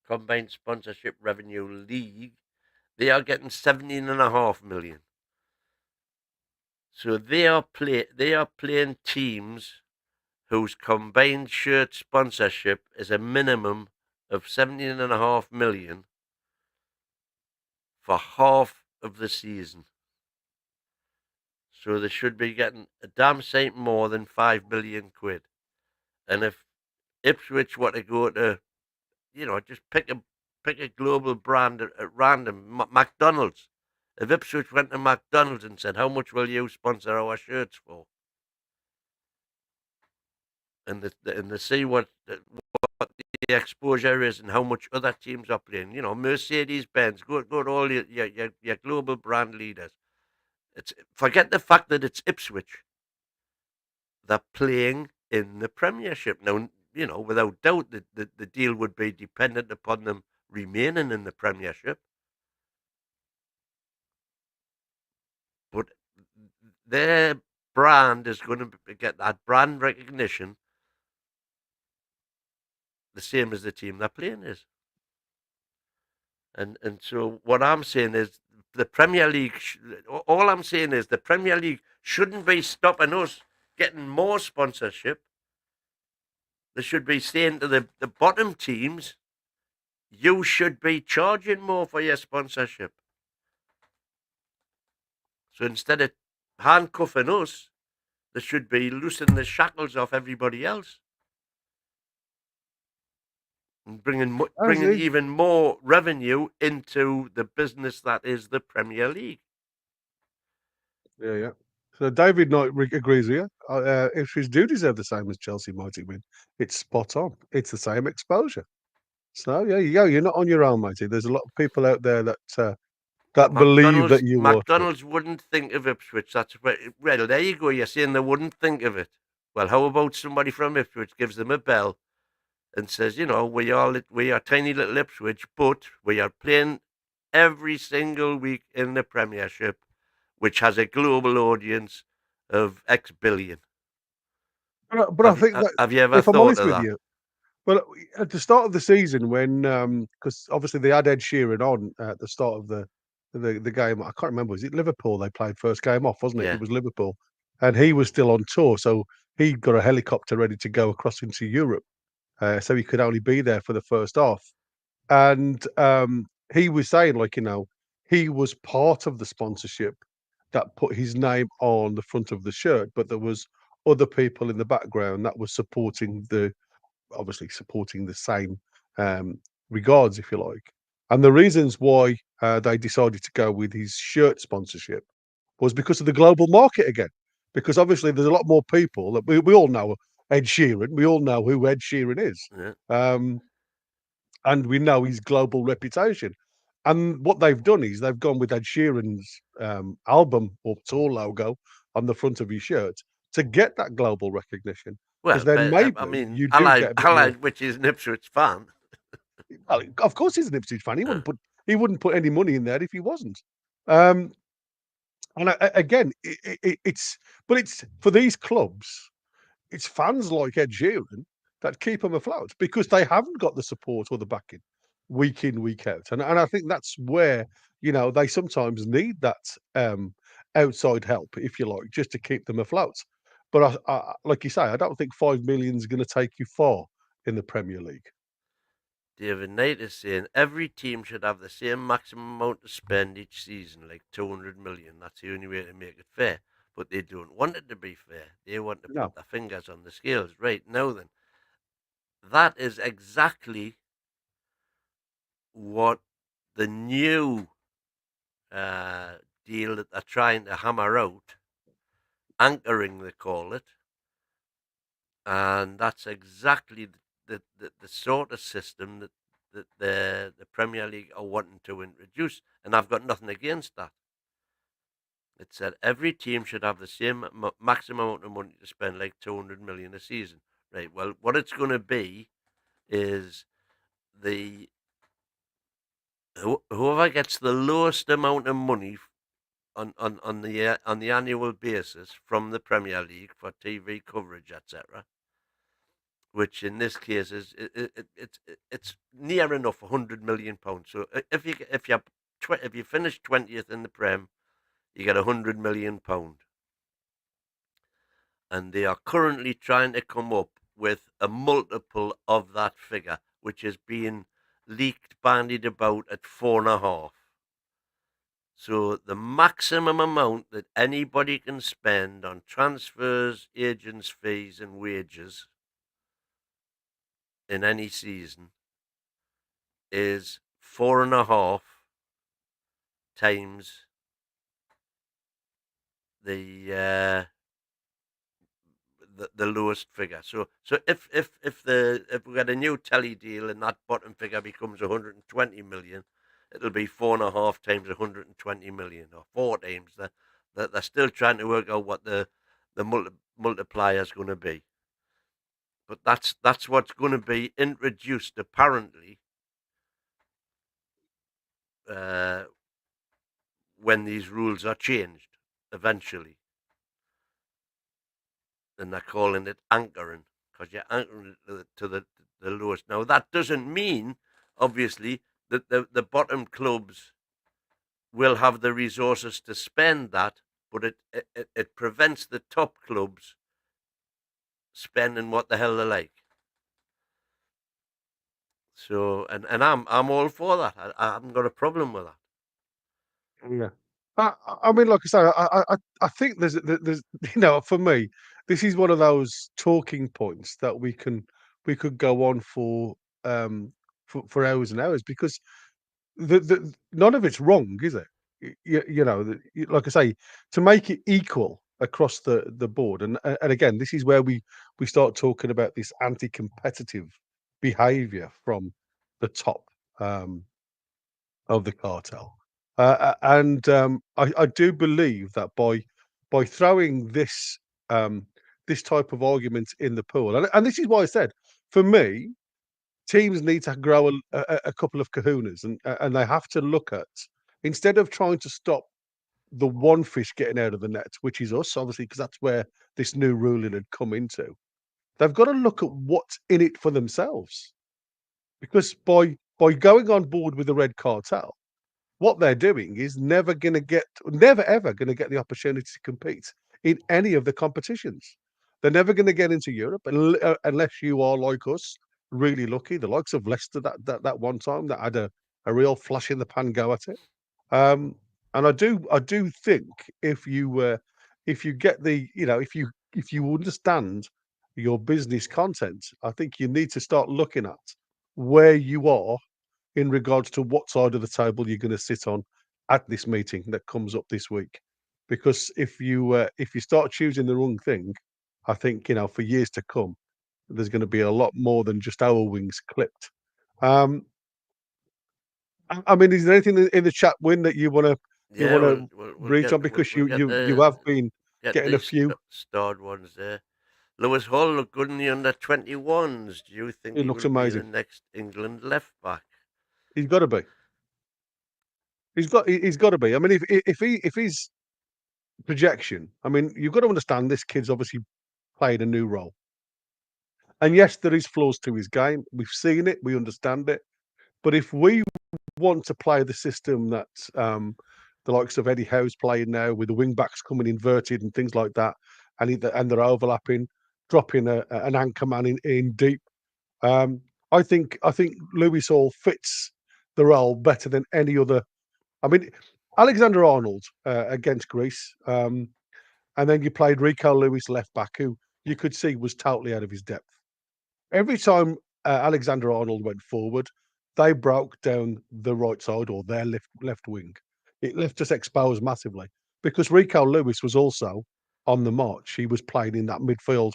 combined sponsorship revenue league, they are getting 17.5 million. So they are playing teams whose combined shirt sponsorship is a minimum of 17.5 million for half of the season. So they should be getting a damn sight more than 5 million quid. And if Ipswich were to go to, just pick a global brand at random, McDonald's. If Ipswich went to McDonald's and said, "How much will you sponsor our shirts for?" and they see what the exposure is and how much other teams are playing. You know, Mercedes Benz, go to all your global brand leaders. It's forget the fact that it's Ipswich. They're playing in the Premiership now. You know, without doubt, the deal would be dependent upon them remaining in the Premiership. But their brand is going to get that brand recognition the same as the team they're playing is. And so what I'm saying is the Premier League. All I'm saying is the Premier League shouldn't be stopping us getting more sponsorship. They should be saying to the bottom teams, you should be charging more for your sponsorship. So instead of handcuffing us, they should be loosening the shackles off everybody else and As bringing is. even more revenue into the business that is the Premier League. Yeah, yeah. So David Knight agrees with you. Ipswich do deserve the same as Chelsea mighty win. It's spot on. It's the same exposure. So yeah, you go. You're not on your own, matey. There's a lot of people out there that believe that you ought to. McDonald's wouldn't think of Ipswich. Well, there you go. You're saying they wouldn't think of it. Well, how about somebody from Ipswich gives them a bell and says, you know, we are tiny little Ipswich, but we are playing every single week in the Premiership, which has a global audience of X billion. But I think that, Have you ever if I'm thought honest of with that? you, well, at the start of the season, when because obviously they had Ed Sheeran on at the start of the game. I can't remember. Was it Liverpool? They played first game off, wasn't it? Yeah. It was Liverpool, and he was still on tour, so he got a helicopter ready to go across into Europe. So he could only be there for the first half. And he was saying, like, he was part of the sponsorship that put his name on the front of the shirt, but there was other people in the background that was supporting obviously supporting the same regards, if you like. And the reasons why they decided to go with his shirt sponsorship was because of the global market again. Because obviously there's a lot more people that we all know Ed Sheeran. We all know who Ed Sheeran is. Yeah. Um, and we know his global reputation. And what they've done is they've gone with Ed Sheeran's album or tour logo on the front of his shirt to get that global recognition. Because Well, then but I maybe mean, you do get a bit more. Allied, which is an Ipswich fan. Well, of course, he's an Ipswich fan. He Uh, wouldn't put any money in there if he wasn't. Um, and again, it's for these clubs. It's fans like Ed Sheeran that keep them afloat because they haven't got the support or the backing week in, week out. And I think that's where, they sometimes need that outside help, if you like, just to keep them afloat. But like you say, I don't think 5 million is going to take you far in the Premier League. David Knight is saying every team should have the same maximum amount to spend each season, like 200 million. That's the only way to make it fair. But they don't want it to be fair. They want to No. put their fingers on the scales. Right now, then, that is exactly what the new deal that they're trying to hammer out, anchoring, they call it. And that's exactly the sort of system that the Premier League are wanting to introduce. And I've got nothing against that. It said every team should have the same maximum amount of money to spend, like 200 million a season. Right. Well, what it's going to be is the whoever gets the lowest amount of money on the annual basis from the Premier League for TV coverage, etc., which in this case is it's near enough £100 million. So if you finish 20th in the Prem, you get £100 million, and they are currently trying to come up with a multiple of that figure, which is being leaked, bandied about at 4.5. So the maximum amount that anybody can spend on transfers, agents' fees, and wages in any season is 4.5 times the the lowest figure. So if we get a new telly deal and that bottom figure becomes 120 million, it'll be 4.5 times 120 million, or 4 times. They're still trying to work out what the multiplier is going to be. But that's what's going to be introduced apparently uh, when these rules are changed eventually. And they're calling it anchoring, because you're anchoring it to the lowest. Now, that doesn't mean, obviously, that the bottom clubs will have the resources to spend that, but it prevents the top clubs spending what the hell they like. So, and I'm all for that. I haven't got a problem with that. Yeah. I mean, like I say, I think there's for me, this is one of those talking points that we could go on for hours and hours, because the none of it's wrong, is it? Like I say, to make it equal across the board, and again, this is where we start talking about this anti-competitive behaviour from the top. Of the cartel. I do believe that by throwing this type of argument in the pool, and this is why I said, for me, teams need to grow a couple of kahunas, and they have to look at, instead of trying to stop the one fish getting out of the net, which is us, obviously, because that's where this new ruling had come into. They've got to look at what's in it for themselves, because by going on board with the red cartel, what they're doing is never ever going to get the opportunity to compete in any of the competitions. They're never going to get into Europe unless you are like us, really lucky. The likes of Leicester that one time that had a real flash in the pan go at it. Um, and I do think if you get if you understand your business content, I think you need to start looking at where you are in regards to what side of the table you're going to sit on at this meeting that comes up this week. Because if you start choosing the wrong thing, I think for years to come, there's going to be a lot more than just our wings clipped. Um, I mean, is there anything in the chat win that you Yeah, want to we'll reach get on, because we'll get you have been getting a these few? starred ones there. Lewis Hall looked good in the under-21s. Do you think It he looks will be the amazing. next England left back? He's got to be. He's got to be. I mean, if he's projection, I mean, you've got to understand this kid's obviously played a new role. And yes, there is flaws to his game. We've seen it, we understand it. But if we want to play the system that the likes of Eddie Howe's playing now, with the wing backs coming inverted and things like that, and they're overlapping, dropping an anchor man in deep, um, I think Lewis Hall fits the role better than any other. I mean, Alexander Arnold against Greece, and then you played Rico Lewis left back, who you could see was totally out of his depth. Every time Alexander Arnold went forward, they broke down the right side, or their left wing. It left us exposed massively, because Rico Lewis was also on the march. He was playing in that midfield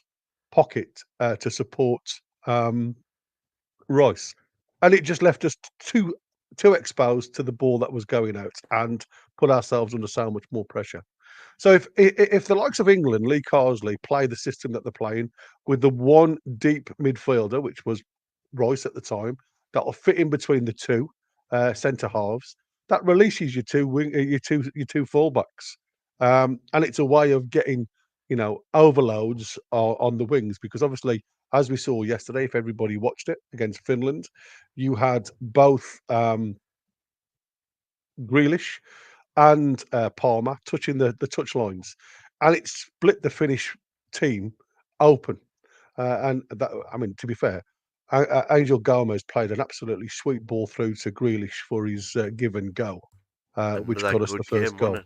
pocket to support um, Rice, and it just left us too exposed to the ball that was going out, and put ourselves under so much more pressure. So if the likes of England, Lee Carsley, play the system that they're playing, with the one deep midfielder, which was Rice at the time, that'll fit in between the two centre halves, that releases your two fullbacks, and it's a way of getting overloads on the wings, because obviously, as we saw yesterday, if everybody watched it against Finland, you had both Grealish and Palmer touching the touch lines, and it split the Finnish team open. And that, I mean, to be fair, Angel Gomez played an absolutely sweet ball through to Grealish for his give and go, which Another got us the good first game, wasn't goal. it?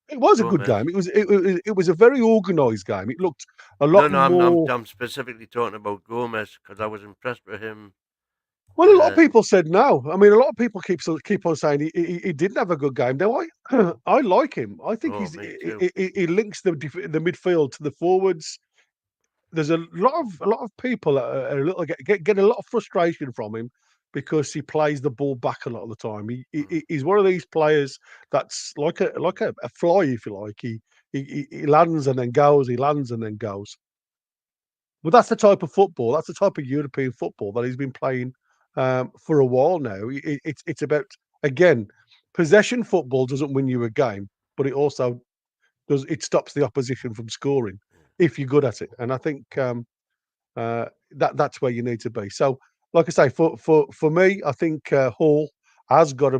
It was a good Gomez. game. It was a very organised game. It looked a lot No, no, I'm more. I'm specifically talking about Gomez, because I was impressed with him Well, a lot of Uh, people said no. I mean, a lot of people keep on saying he didn't have a good game. Now, I like him. I think oh, he's me too. he links the midfield to the forwards. There's a lot of people that are a little get a lot of frustration from him because he plays the ball back a lot of the time. Mm. He's one of these players that's like a fly, if you like. He lands and then goes. He lands and then goes. But that's the type of football. That's the type of European football that he's been playing for a while now. It's about, again, possession football doesn't win you a game, but it also does. It stops the opposition from scoring if you're good at it. And I think that's where you need to be. So, like I say, for me, I think Hall has got to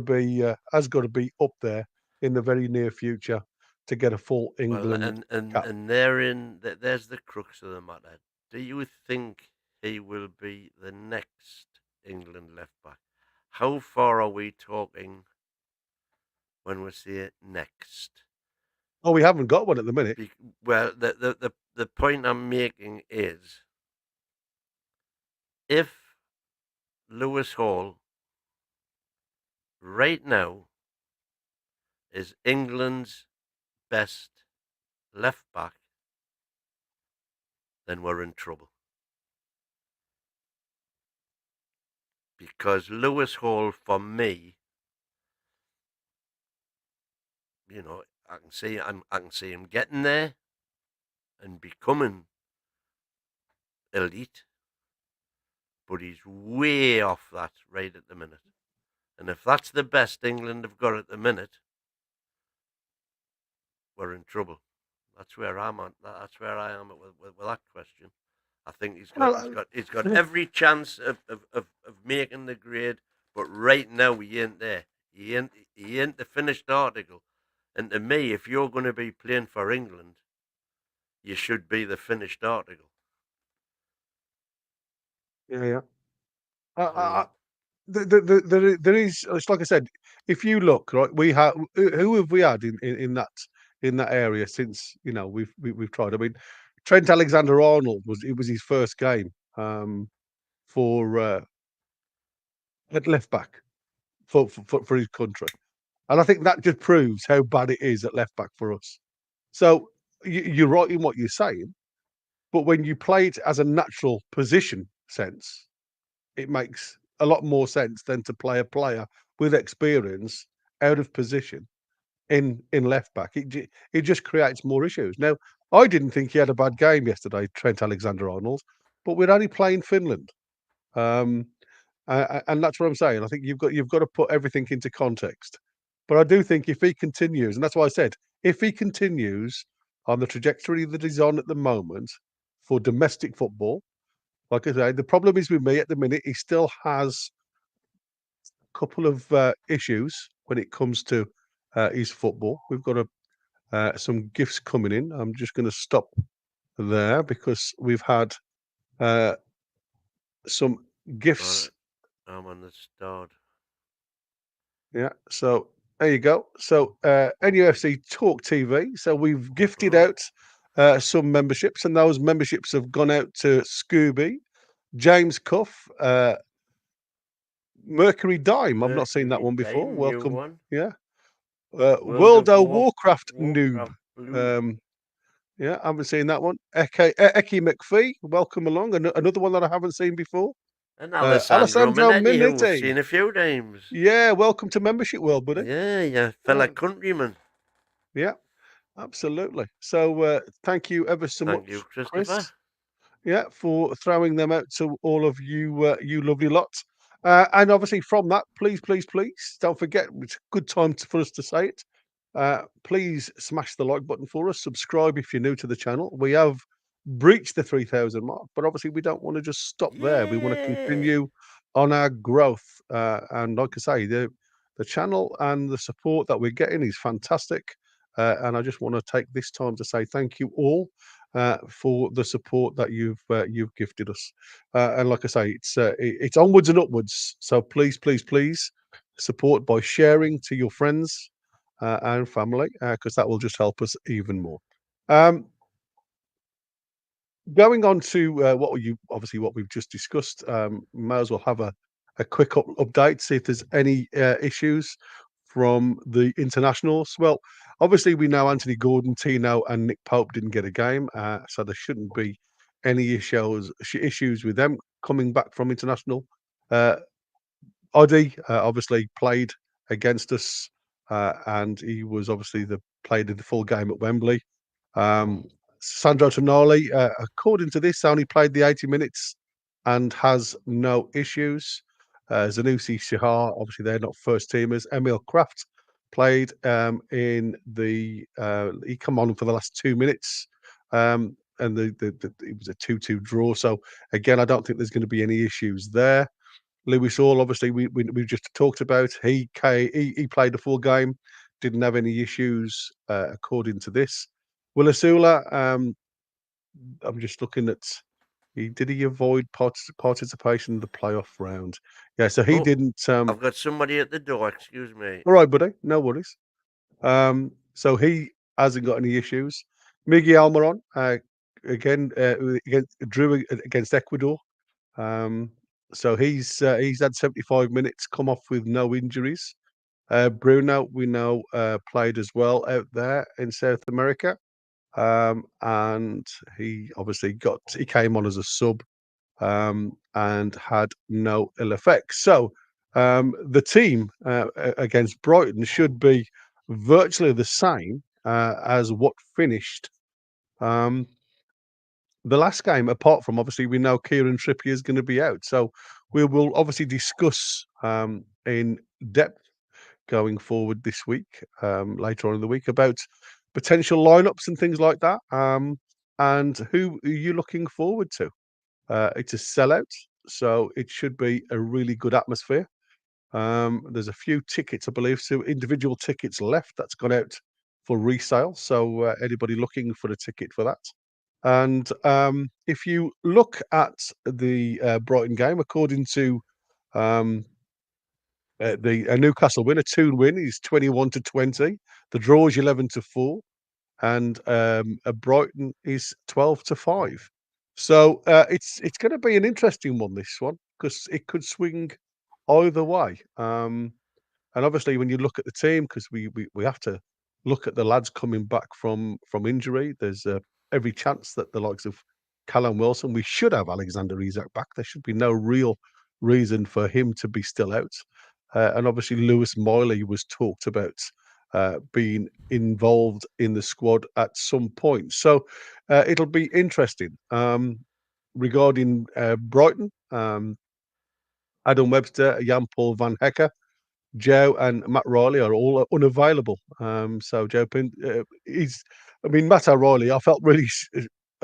be up there in the very near future to get a full Well, England cap. and therein, there's the crux of the matter. Do you think he will be the next England left back? How far are we talking when we say next? Oh, we haven't got one at the minute. Be, well, the point I'm making is if Lewis Hall right now is England's best left back, then we're in trouble. Because Lewis Hall, for me, I can see him getting there and becoming elite, but he's way off that right at the minute. And if that's the best England have got at the minute, we're in trouble. That's where I'm at. That's where I am with that question. I think Well, he's got every chance of making the grade, but right now he ain't there. He ain't the finished article. And to me, if you're going to be playing for England, you should be the finished article. yeah, yeah. I, So there is. It's like I said. If you look, right, we have who have we had in that area since we've tried. I mean, Trent Alexander-Arnold was his first game for at left back for his country, and I think that just proves how bad it is at left back for us. So you're right in what you're saying, but when you play it as a natural position sense, it makes a lot more sense than to play a player with experience out of position in left back. It just creates more issues. Now, I didn't think he had a bad game yesterday, Trent Alexander-Arnold, but we're only playing Finland, um, and that's what I'm saying. I think you've got to put everything into context. But I do think if he continues, and that's why I said if he continues on the trajectory that he's on at the moment for domestic football, like I say, the problem is with me at the minute, he still has a couple of issues when it comes to his football. We've got some gifts coming in. I'm just going to stop there because we've had uh, some right, gifts. I'm on the start. Yeah, so there you go. So NUFC Talk TV. So we've gifted Oh, out some memberships, and those memberships have gone out to Scooby, James Cuff, Mercury Dime. I've not seen that Mercury one before. Dime, new Welcome. one. Yeah. World World of of Warcraft noob. Warcraft Blue. Um, yeah, I haven't seen that one. Eki McPhee, welcome along. Another one that I haven't seen before. And Alessandro Alessandro Minetti, who we've Minetti. seen a few times. Yeah, welcome to Membership World, buddy. Yeah, yeah, Uh, fella countryman. yeah, absolutely. So thank you ever so Thank you, much, Christopher. Chris. Yeah, for throwing them out to all of you, you lovely lot. And obviously, from that, please, please, please don't forget. It's a good time for us to say it. Please smash the like button for us. Subscribe if you're new to the channel. We have breached the 3,000 mark, but obviously, we don't want to just stop there. We want to Yeah. continue on our growth. And like I say, the channel and the support that we're getting is fantastic. And I just want to take this time to say thank you all for the support that you've gifted us. And like I say, it's onwards and upwards. So please, please, please support by sharing to your friends and family because that will just help us even more. Um, Going on to what we've just discussed, may as well have a quick update, see if there's any issues from the internationals. Well, obviously we know Anthony Gordon, Tino, and Nick Pope didn't get a game, so there shouldn't be any issues with them coming back from international. Uh, Oddie obviously played against us, and he was obviously played in the full game at Wembley. Um, Sandro Tonali, according to this, only played the 80 minutes and has no issues. Zanussi Shahar, obviously they're not first teamers. Emil Kraft played in the he come on for the last 2 minutes. And it was a 2-2 draw. So again, I don't think there's going to be any issues there. Lewis Hall, obviously, we just talked about. He played the full game, didn't have any issues according to this. Willisula, I'm just looking at. Did he avoid participation in the playoff round? Yeah, so he Oh, didn't. I've got somebody at the door. Excuse me. All right, buddy, no worries. So he hasn't got any issues. Miguel Almiron, again, drew against Ecuador. Um, so he's had 75 minutes, come off with no injuries. Bruno, we know, played as well out there in South America. And he obviously he came on as a sub, and had no ill effects. So the team against Brighton should be virtually the same as what finished um, the last game, apart from obviously we know Kieran Trippier is going to be out. So we will obviously discuss in depth going forward this week, later on in the week, about potential lineups and things like that. And who are you looking forward to? It's a sellout, so it should be a really good atmosphere. There's a few tickets, I believe, so individual tickets left that's gone out for resale. So anybody looking for a ticket for that. And if you look at the Brighton game, according to um, the Newcastle win, a 2 win is 21-20. The draw is 11-4, and a Brighton is 12-5. So it's going to be an interesting one, this one, because it could swing either way. And obviously, when you look at the team, because we have to look at the lads coming back from injury, there's every chance that the likes of Callum Wilson, we should have Alexander Isak back. There should be no real reason for him to be still out. And obviously, Lewis Miley was talked about being involved in the squad at some point. So it'll be interesting. Regarding Brighton, Adam Webster, Jan Paul Van Hecker, Joe and Matt Riley are all unavailable. So I mean, Matt O'Reilly, I felt really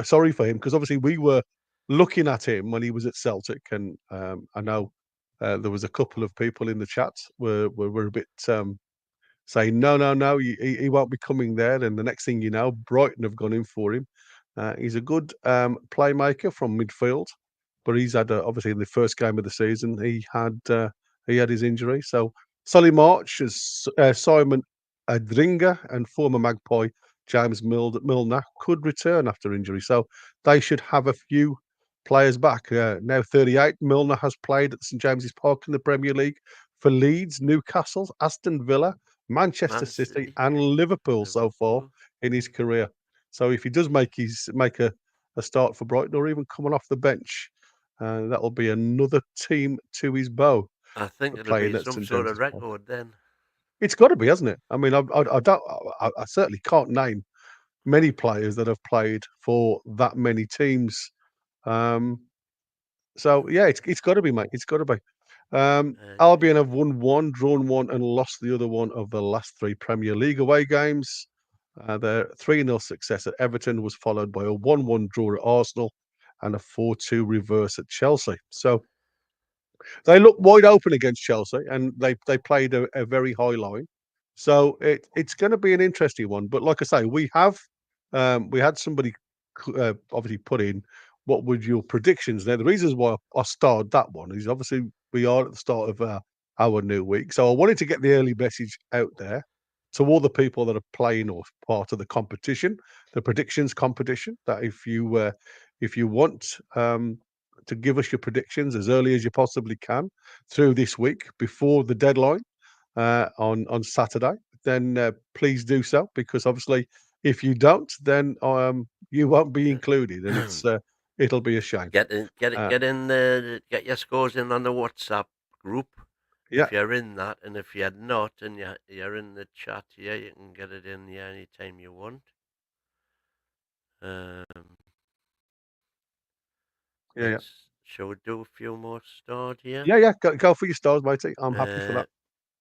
sorry for him because obviously we were looking at him when he was at Celtic, and I know there was a couple of people in the chat were a bit saying, no, no, no, he won't be coming there. And the next thing you know, Brighton have gone in for him. He's a good playmaker from midfield, but he's had obviously in the first game of the season he had his injury. So Solly March, Simon Adringa, and former Magpie James Milner could return after injury. So they should have a few players back. Now 38, Milner has played at St James's Park in the Premier League for Leeds, Newcastle, Aston Villa, Manchester Man City, City, and Liverpool so far Liverpool. in his career. So if he does make a start for Brighton, or even coming off the bench, that'll be another team to his bow I think it'll be playing at some St sort of James's Park. record then. It's got to be, hasn't it? I mean, I don't, I certainly can't name many players that have played for that many teams. Um, so yeah, it's got to be, mate. It's got to be. Albion have won one, drawn one, and lost the other one of the last three Premier League away games. Their 3-0 success at Everton was followed by a 1-1 draw at Arsenal and a 4-2 reverse at Chelsea. So they looked wide open against Chelsea, and they played a very high line. So it's going to be an interesting one. But like I say, we had somebody obviously put in what would your predictions. Now the reasons why I started that one is obviously we are at the start of our new week, so I wanted to get the early message out there to all the people that are playing or part of the competition, the predictions competition. That if you want to give us your predictions as early as you possibly can through this week before the deadline on Saturday, then please do so, because obviously if you don't, then you won't be included, and it'll be a shame. Uh, get your scores in on the WhatsApp group yeah, if you're in that, and if you're not and you're in the chat here, you can get it in here anytime you want. Um, yeah, yeah, shall we do a few more start here? yeah, yeah. Go for your stars, matey. I'm happy for Uh, that.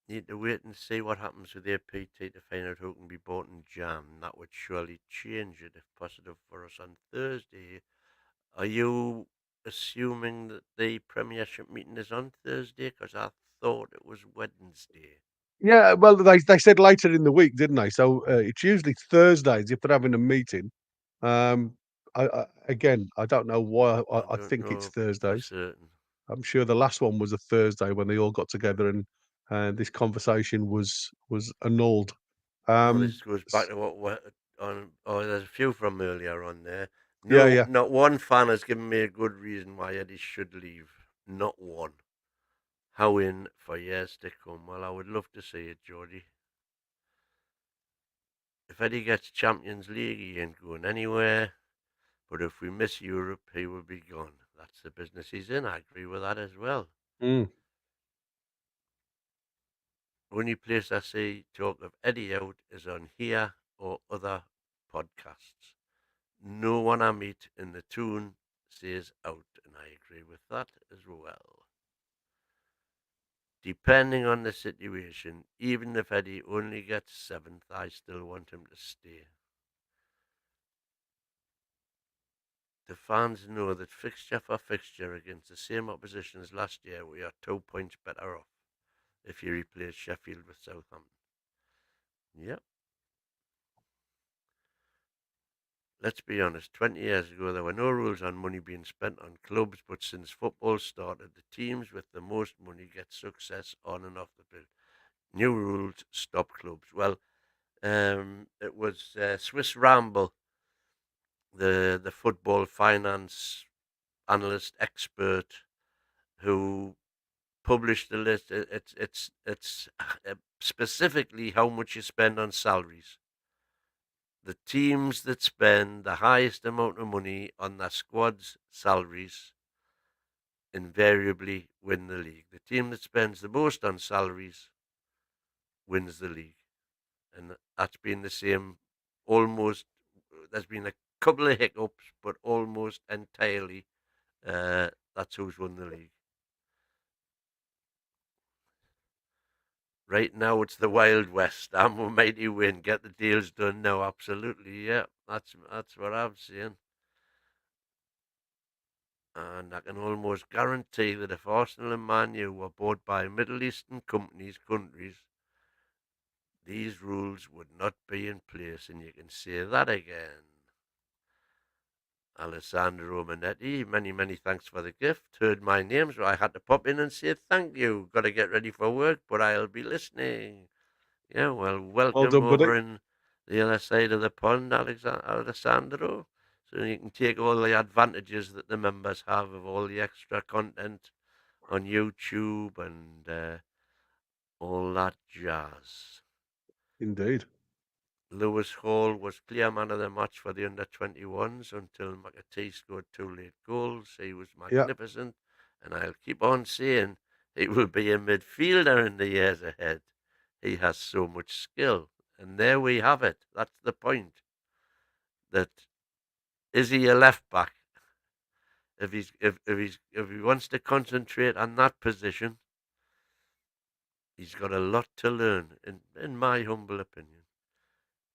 Need to wait and see what happens with the APT to find out who can be bought in jam. That would surely change it if positive for us on Thursday. Are you assuming that the Premiership meeting is on Thursday? Because I thought it was Wednesday. Yeah, well, they said later in the week, didn't they? So it's usually Thursdays if they're having a meeting. Um, again, I don't know why. I I don't think it's know for Thursdays. certain. I'm sure the last one was a Thursday when they all got together and this conversation was annulled. Oh, Um, this goes back to what on. Oh, there's a few from earlier on there. yeah, No, yeah. not one fan has given me a good reason why Eddie should leave. Not one. How in for years to come? Well, I would love to see it, Geordie. If Eddie gets Champions League, he ain't going anywhere. But if we miss Europe, he will be gone. That's the business he's in. I agree with that as well. Mm. Only place I see talk of Eddie out is on here or other podcasts. No one I meet in the tune says out, and I agree with that as well. Depending on the situation, even if Eddie only gets seventh, I still want him to stay. The fans know that fixture for fixture against the same opposition as last year, we are 2 points better off if you replace Sheffield with Southampton. Yep. Let's be honest, 20 years ago there were no rules on money being spent on clubs, but since football started, the teams with the most money get success on and off the pitch. New rules stop clubs. Well, it was Swiss Ramble, the football finance analyst expert, who published the list. It's specifically how much you spend on salaries. The teams that spend the highest amount of money on their squad's salaries invariably win the league. The team that spends the most on salaries wins the league. And that's been the same almost. There's been a couple of hiccups, but almost entirely that's who's won the league. Right now, it's the Wild West. I'm a mighty win. Get the deals done now. Absolutely, yeah. That's what I'm saying. And I can almost guarantee that if Arsenal and Man U were bought by Middle Eastern countries, these rules would not be in place. And you can say that again. Alessandro Manetti, many, many thanks for the gift. Heard my name, so I had to pop in and say thank you. Got to get ready for work, but I'll be listening. Yeah, well, Well welcome done, buddy. over in the other side of the pond, Alessandro. So you can take all the advantages that the members have of all the extra content on YouTube and all that jazz. Indeed. Lewis Hall was clear man of the match for the under-21s until McAtee scored 2 late goals. He was Yeah, magnificent, and I'll keep on saying he will be a midfielder in the years ahead. He has so much skill, and there we have it. That's the point. That is he a left back? If he wants to concentrate on that position, he's got a lot to learn, in my humble opinion.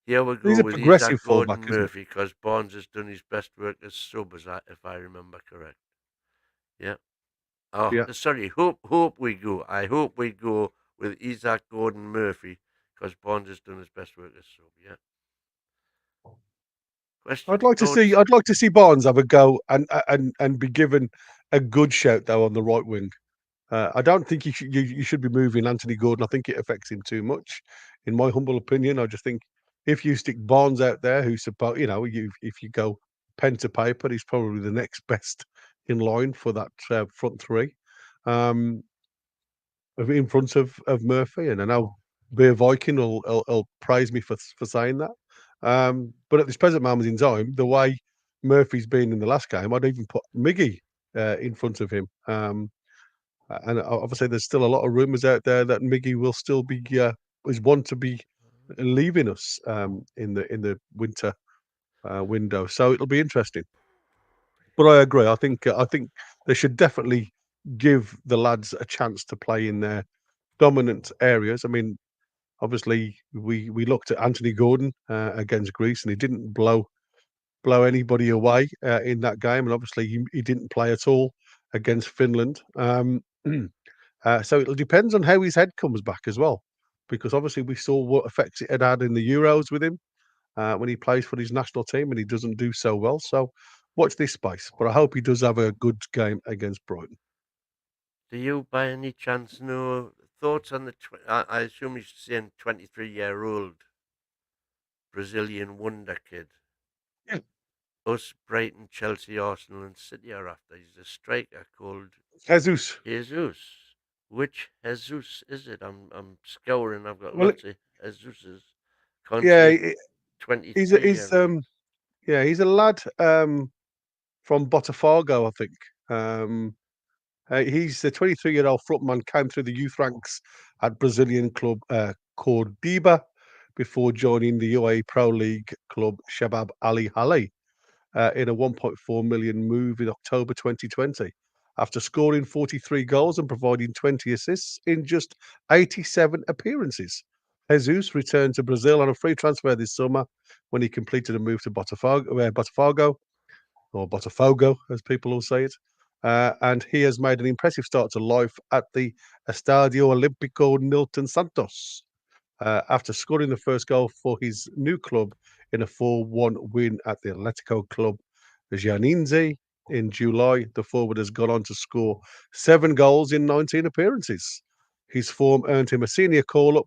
Here we go he's a with progressive Isaac fullback, Gordon isn't Murphy because Barnes has done his best work as sub, if I remember correct. Yeah. he? Oh, Yeah. sorry. Hope we go. I hope we go with Isaac Gordon Murphy because Barnes has done his best work as sub. Yeah. I'd Question, like to see thoughts? I'd like to see Barnes have a go and be given a good shout though on the right wing. I don't think you should be moving Anthony Gordon. I think it affects him too much, in my humble opinion. I just think if you stick Barnes out there, who's supposed, if you go pen to paper, he's probably the next best in line for that front three. Um, in front of Murphy, and I know Beer Viking will praise me for saying that. But at this present moment in time, the way Murphy's been in the last game, I'd even put Miggy in front of him. And obviously, there's still a lot of rumours out there that Miggy will still be is one to be leaving us in the winter window. So it'll be interesting. But I agree. I think they should definitely give the lads a chance to play in their dominant areas. I mean, obviously, we looked at Anthony Gordon against Greece, and he didn't blow anybody away in that game. And obviously, he didn't play at all against Finland. So it'll depends on how his head comes back as well, because obviously we saw what effects it had in the Euros with him when he plays for his national team, and he doesn't do so well. So watch this space. But I hope he does have a good game against Brighton. Do you, by any chance, know thoughts on the? I assume you're saying 23-year-old Brazilian wonder kid. Yeah. Us, Brighton, Chelsea, Arsenal, and City are after. He's a striker called Jesus. Jesus. Which Jesus is it? I'm scouring. I've got Well, lots of Jesuses. Can't yeah, see he's 23 he's year old. yeah, he's a lad from Botafogo, I think. Um, he's the 23-year-old frontman, came through the youth ranks at Brazilian club Cordiba before joining the UAE Pro League club Shabab Ali Hali in a 1.4 million move in October 2020. After scoring 43 goals and providing 20 assists in just 87 appearances, Jesus returned to Brazil on a free transfer this summer when he completed a move to Botafogo, or Botafogo, as people will say it. And he has made an impressive start to life at the Estadio Olímpico Nilton Santos after scoring the first goal for his new club in a 4-1 win at the Atletico Club Gianinze in July. The forward has gone on to score 7 goals in 19 appearances. His form earned him a senior call-up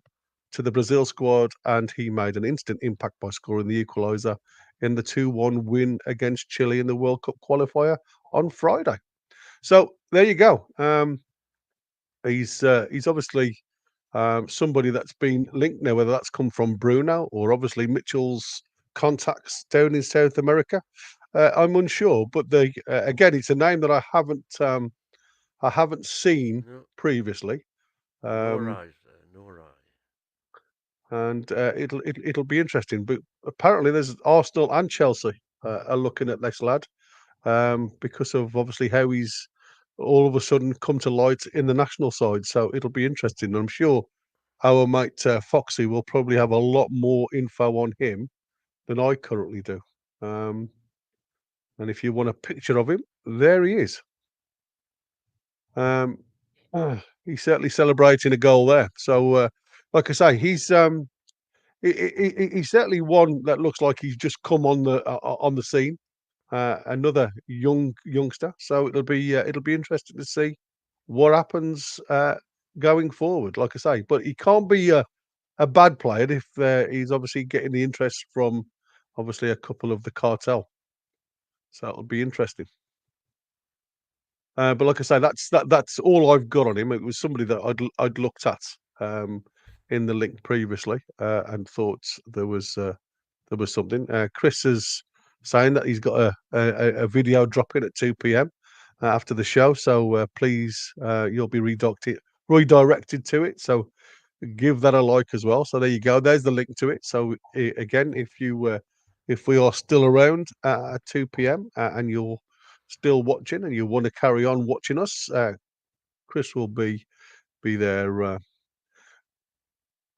to the Brazil squad, and he made an instant impact by scoring the equaliser in the 2-1 win against Chile in the World Cup qualifier on Friday. So there you go. He's obviously somebody that's been linked now, whether that's come from Bruno or obviously Mitchell's contacts down in South America. I'm unsure, but again, it's a name that I haven't seen No, previously, nor um, I, sir, nor I. and it'll be interesting. But apparently, there's Arsenal and Chelsea are looking at this lad because of obviously how he's all of a sudden come to light in the national side. So it'll be interesting. I'm sure our mate Foxy will probably have a lot more info on him than I currently do. Um, and if you want a picture of him, there he is. Um, he's certainly celebrating a goal there. So, like I say, he's certainly one that looks like he's just come on the scene. Another youngster. So it'll be interesting to see what happens going forward. Like I say, but he can't be a bad player if he's obviously getting the interest from obviously a couple of the cartel. So it'll be interesting. But like I say, that's all I've got on him. It was somebody that I'd looked at in the link previously and thought there was something. Chris is saying that he's got a video dropping at 2 p.m. After the show, so please you'll be redirected to it. So give that a like as well. So there you go. There's the link to it. So again, if we are still around at 2 p.m. And you're still watching and you want to carry on watching us, Chris will be there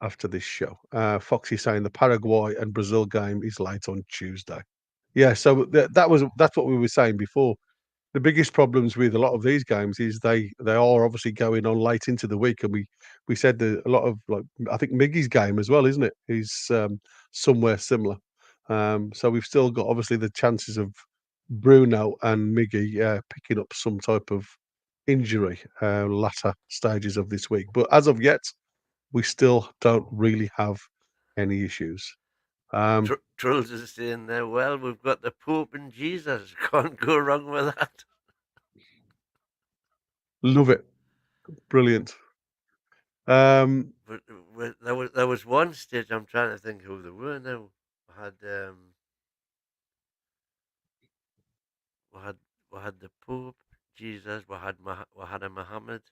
after this show. Foxy saying the Paraguay and Brazil game is late on Tuesday. Yeah, so that's what we were saying before. The biggest problems with a lot of these games is they are obviously going on late into the week, and we said that a lot of like I think Miggy's game as well, isn't it? Is somewhere similar. So we've still got obviously the chances of Bruno and Miggy picking up some type of injury latter stages of this week. But as of yet, we still don't really have any issues. Um, Trulls is saying there, well, we've got the Pope and Jesus. Can't go wrong with that. Love it. Brilliant. Um, But there was one stage. I'm trying to think who they were now. We had we had we had the Pope, Jesus. We had a Muhammad.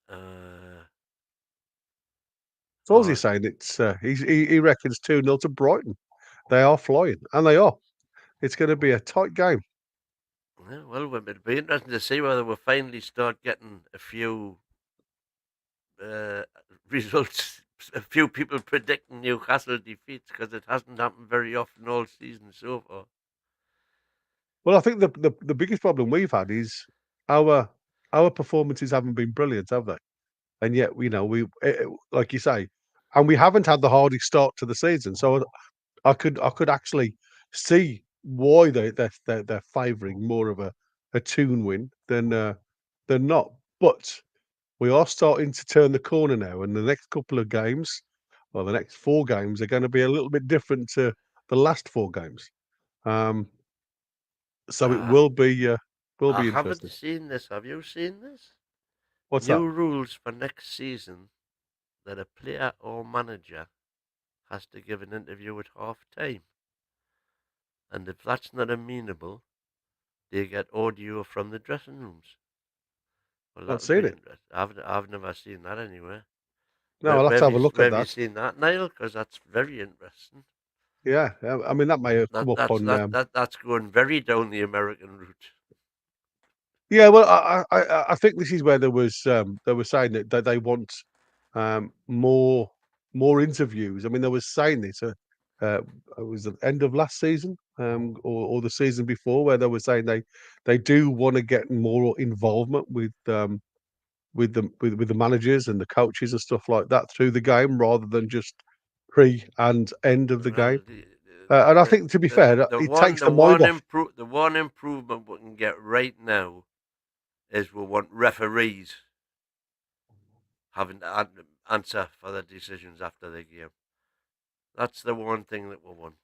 Uh, so all oh he's saying, he reckons 2-0 to Brighton. They are flying, and they are. It's going to be a tight game. yeah, well, it'd be interesting to see whether we finally start getting a few uh, results. A few people predicting Newcastle defeats because it hasn't happened very often all season so far. Well, I think the biggest problem we've had is our our performances haven't been brilliant, have they? And yet, like you say, and we haven't had the hardest start to the season. So I could actually see why they're favouring more of a tune win than not. But we are starting to turn the corner now, and the next couple of games, well, the next 4 games are going to be a little bit different to the last 4 games. Um, so it I, will I be haven't interesting. seen this. Have you seen this? What's that? New rules for next season that a player or manager has to give an interview at half time. And if that's not amenable, they get audio from the dressing rooms. Well, that Not would seen be it. interesting. I've never seen that anywhere. No, I'll have to have a look Where at have you that. seen that, Niall? Because that's very interesting. Yeah, I mean that may have come That up that's on. that that that's going very down the American route. Yeah, well, I think this is where they were saying that they want more interviews. I mean, they were saying this. It was the end of last season, or the season before, where they were saying they do want to get more involvement with the managers and the coaches and stuff like that through the game, rather than just pre and end of the game. Well, And I think, to be fair, it takes the mind off. the one improvement we can get right now is we want referees having to answer for their decisions after the game. That's the one thing that we want.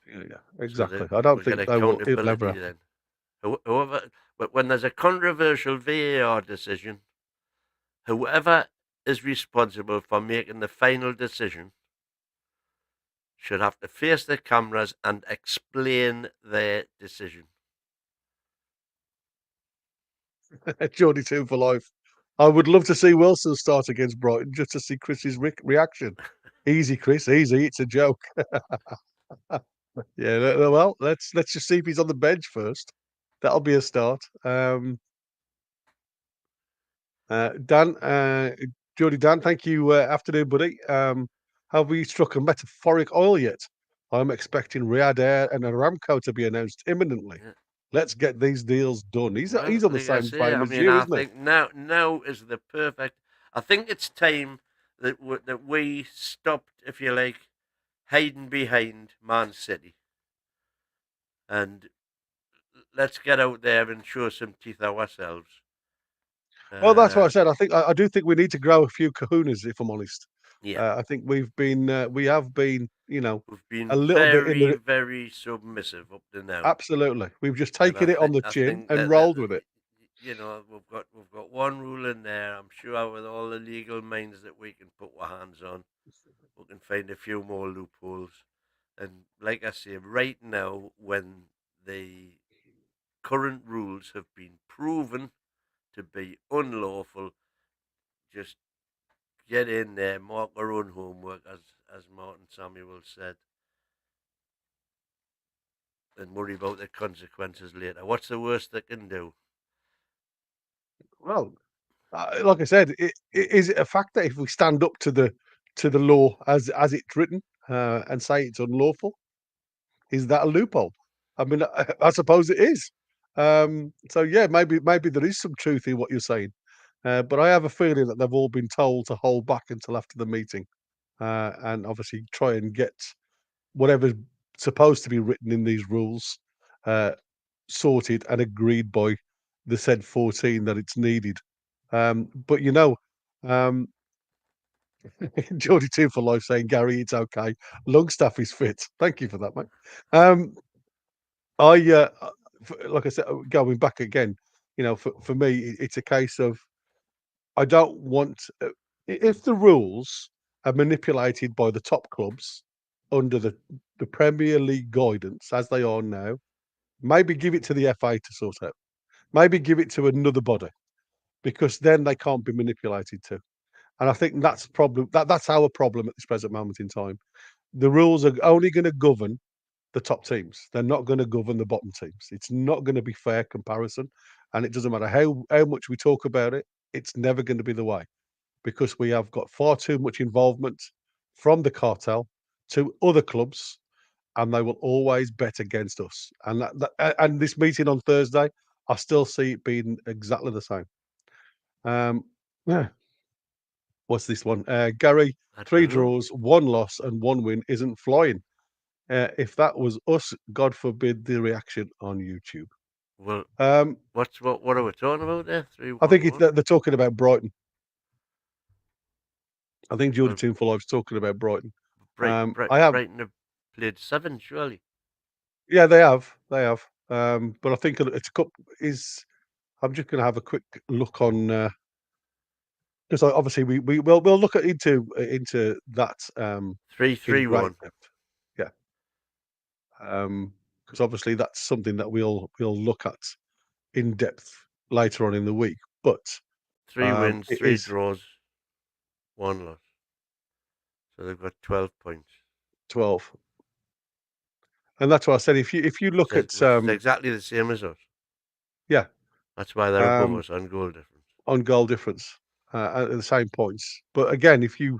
Yeah, So exactly. that I don't we get think it'll ever accountability happen. then. Whoever, but when there's a controversial VAR decision, whoever is responsible for making the final decision should have to face the cameras and explain their decision. Geordie 2 for life. I would love to see Wilson start against Brighton just to see Chris's reaction. Easy, Chris, easy. It's a joke. Yeah, well, let's just see if he's on the bench first. That'll be a start. Dan, Geordie Dan, thank you. Afternoon, buddy. Have we struck a metaphoric oil yet? I'm expecting Riyadh Air and Aramco to be announced imminently. Yeah. Let's get these deals done. Well, He's on the like I same say, frame I as mean, you, I isn't he? think now is the perfect. I think it's time that we stopped, if you like, hiding behind Man City, and let's get out there and show some teeth ourselves. Well, that's what I Uh, said. I do think we need to grow a few kahunas, if I'm honest. yeah, I think we have been, we've been a little bit in very, the very submissive up to now, absolutely. We've just and taken it on the I chin think and that rolled with it. we've got one rule in there. I'm sure with all the legal minds that we can put our hands on, we can find a few more loopholes. And like I say, right now, when the current rules have been proven to be unlawful, just get in there, mark our own homework, as Martin Samuel said, and worry about the consequences later. What's the worst they can do? Well, like I said, is it a fact that if we stand up to the law as it's written, and say it's unlawful, is that a loophole? I mean, I suppose it is. So yeah, maybe there is some truth in what you're saying, but I have a feeling that they've all been told to hold back until after the meeting, and obviously try and get whatever's supposed to be written in these rules uh, sorted and agreed by the said 14 that it's needed. But um, Geordie 2 for life saying, Gary, it's okay. Longstaff is fit. Thank you for that, mate. I, like I said, going back again, For me, it's a case of I don't want if the rules are manipulated by the top clubs under the Premier League guidance as they are now. Maybe give it to the FA to sort out. Maybe give it to another body because then they can't be manipulated to. And I think that's problem. That's our problem at this present moment in time. The rules are only going to govern the top teams. They're not going to govern the bottom teams. It's not going to be fair comparison, and it doesn't matter how much we talk about it. It's never going to be the way because we have got far too much involvement from the cartel to other clubs, and they will always bet against us. And this meeting on Thursday, I still see it being exactly the same. Yeah. What's this one? Gary, I 3 don't know. draws, 1 loss, and 1 win isn't flying. If that was us, God forbid the reaction on YouTube. Well, Um, what are we talking about there? Three I one think one. they're talking about Brighton. I think Jordan Well, Team for Life's talking about Brighton. Brighton I have, Brighton have played 7, surely. yeah, they have. But I think it's a cup is. I'm just going to have a quick look on because obviously we'll look into that Three in three great one. depth. Yeah, because obviously that's something that we'll look at in depth later on in the week. But 3 wins, it 3 is draws, 1 loss. So they've got 12 points. 12, and that's why I said if you look at Which is exactly the same as us. yeah That's why they're above um, us on goal difference. on goal difference at the same points. But again, if you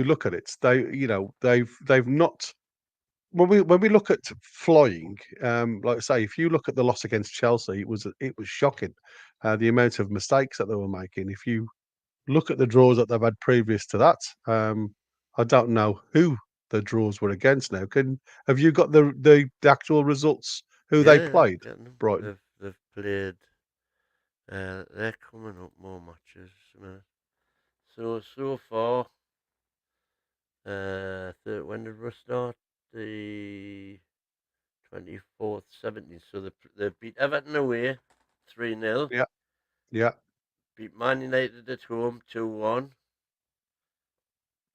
look at it, they've not when we look at flying, like I say, if you look at the loss against Chelsea, it was shocking the amount of mistakes that they were making. If you look at the draws that they've had previous to that, I don't know who the draws were against now. Have you got the actual results? Who they Yeah, played? I'm getting them. Brighton. They've played. They're coming up more matches. So far, when did we start? The 24th, 17th. So they beat Everton away 3-0. Yeah, yeah, Beat Man United at home 2-1.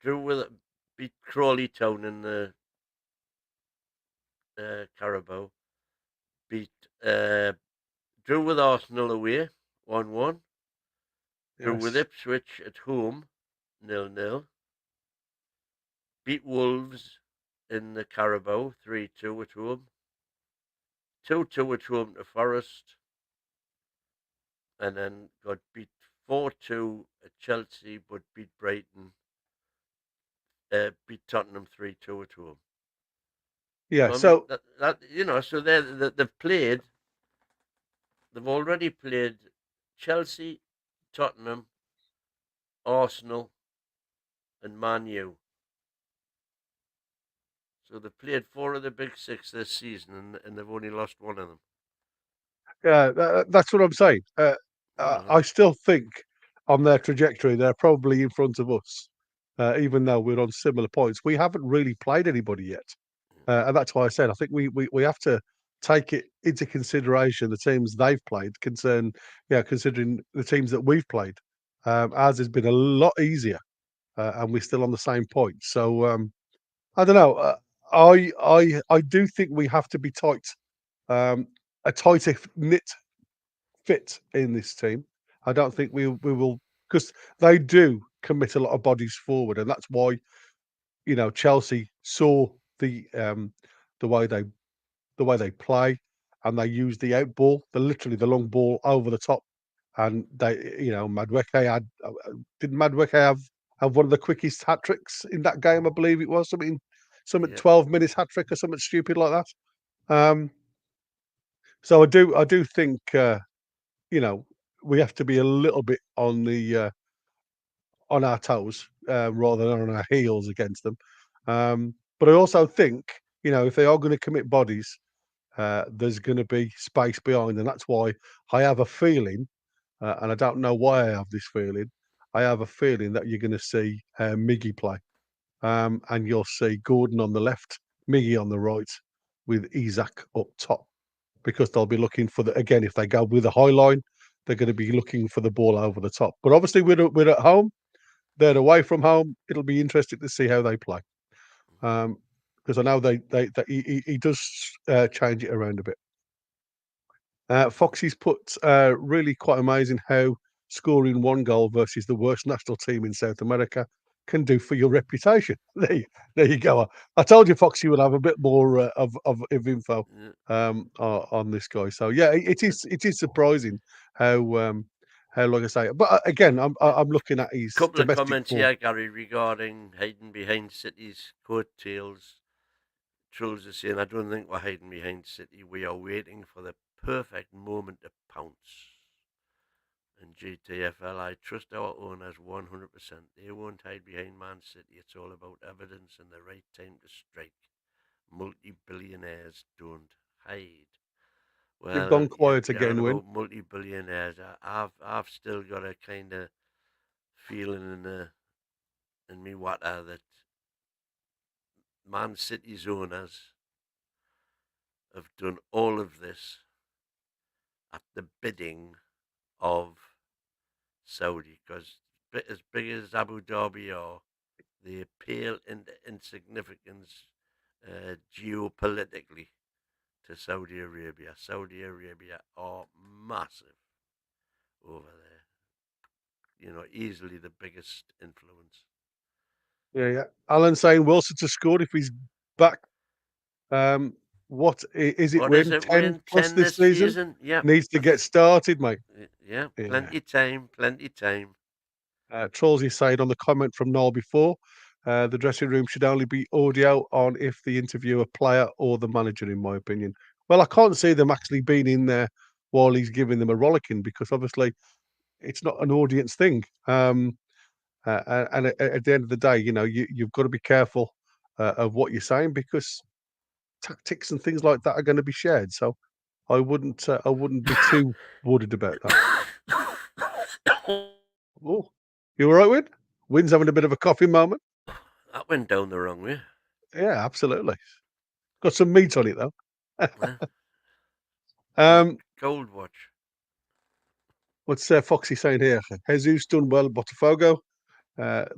Drew with beat Crawley Town in the Carabao. Beat drew with Arsenal away 1-1. Drew with yes, Ipswich at home 0-0. Beat Wolves in the Carabao 3-2 at home. 2-2 at home to Forest. And then got beat 4-2 at Chelsea, but beat Brighton. Beat Tottenham 3-2 at home. yeah. So I mean So so they've played. They've already played Chelsea, Tottenham, Arsenal, and Man U. So they've played 4 of the big 6 this season, and they've only lost 1 of them. yeah, that's what I'm saying. You know, I still think on their trajectory, they're probably in front of us, even though we're on similar points. We haven't really played anybody yet, and that's why I said I think we have to take it into consideration the teams they've played, considering the teams that we've played. Ours has been a lot easier, and we're still on the same point. So I don't know. I do think we have to be tight, a tighter knit fit in this team. I don't think we will because they do commit a lot of bodies forward, and that's why Chelsea saw the way they play, and they use the out ball, literally the long ball over the top, and Madueke didn't Madueke have one of the quickest hat tricks in that game? I believe it was something yeah, 12 minutes hat trick or something stupid like that. So I do think we have to be a little bit on our toes rather than on our heels against them. But I also think if they are going to commit bodies, there's going to be space behind, and that's why I have a feeling, and I don't know why I have this feeling. I have a feeling that you're going to see Miggy play, and you'll see Gordon on the left, Miggy on the right, with Isak up top, because they'll be looking for again if they go with a high line. they're going to be looking for the ball over the top. But obviously, we're at home. They're away from home. It'll be interesting to see how they play. Because I know he does change it around a bit. Foxy's put really quite amazing how scoring one goal versus the worst national team in South America can do for your reputation. There you go. I told you Foxy would have a bit more of info on this guy. So yeah, it is surprising how like I say. But again, I'm looking at his Couple of domestic comments form. here, Gary, regarding hiding behind City's coattails. Truls is saying, I don't think we're hiding behind City. We are waiting for the perfect moment to pounce. And GTFL, I trust our owners 100%. They won't hide behind Man City. It's all about evidence and the right time to strike. Multi-billionaires don't hide. You've Well, gone you're, quiet you're on again, Win. about multi-billionaires. I've still got a kind of feeling in me water that Man City's owners have done all of this at the bidding of Saudi, because as big as Abu Dhabi are, they pale into insignificance geopolitically to Saudi Arabia. Saudi Arabia are massive over there. Easily the biggest influence. Yeah. Alan saying Wilson to score if he's back. What is it? What is Win it? 10 Win plus 10 this this season? season? Yep. Needs to get started, mate. Yeah, Yeah. plenty time, plenty time. Trollsy saying on the comment from Noel before, the dressing room should only be audio on if the interviewer, player, or the manager, in my opinion. Well, I can't see them actually being in there while he's giving them a rollicking because obviously it's not an audience thing. And at the end of the day, you've got to be careful of what you're saying because tactics and things like that are going to be shared. So I wouldn't be too worried about that. Oh, you all right, Win? Win's having a bit of a coffee moment. That went down the wrong way. Yeah, absolutely. Got some meat on it though. Yeah. um, Gold watch. what's Foxy saying here? Jesus done well at Botafogo.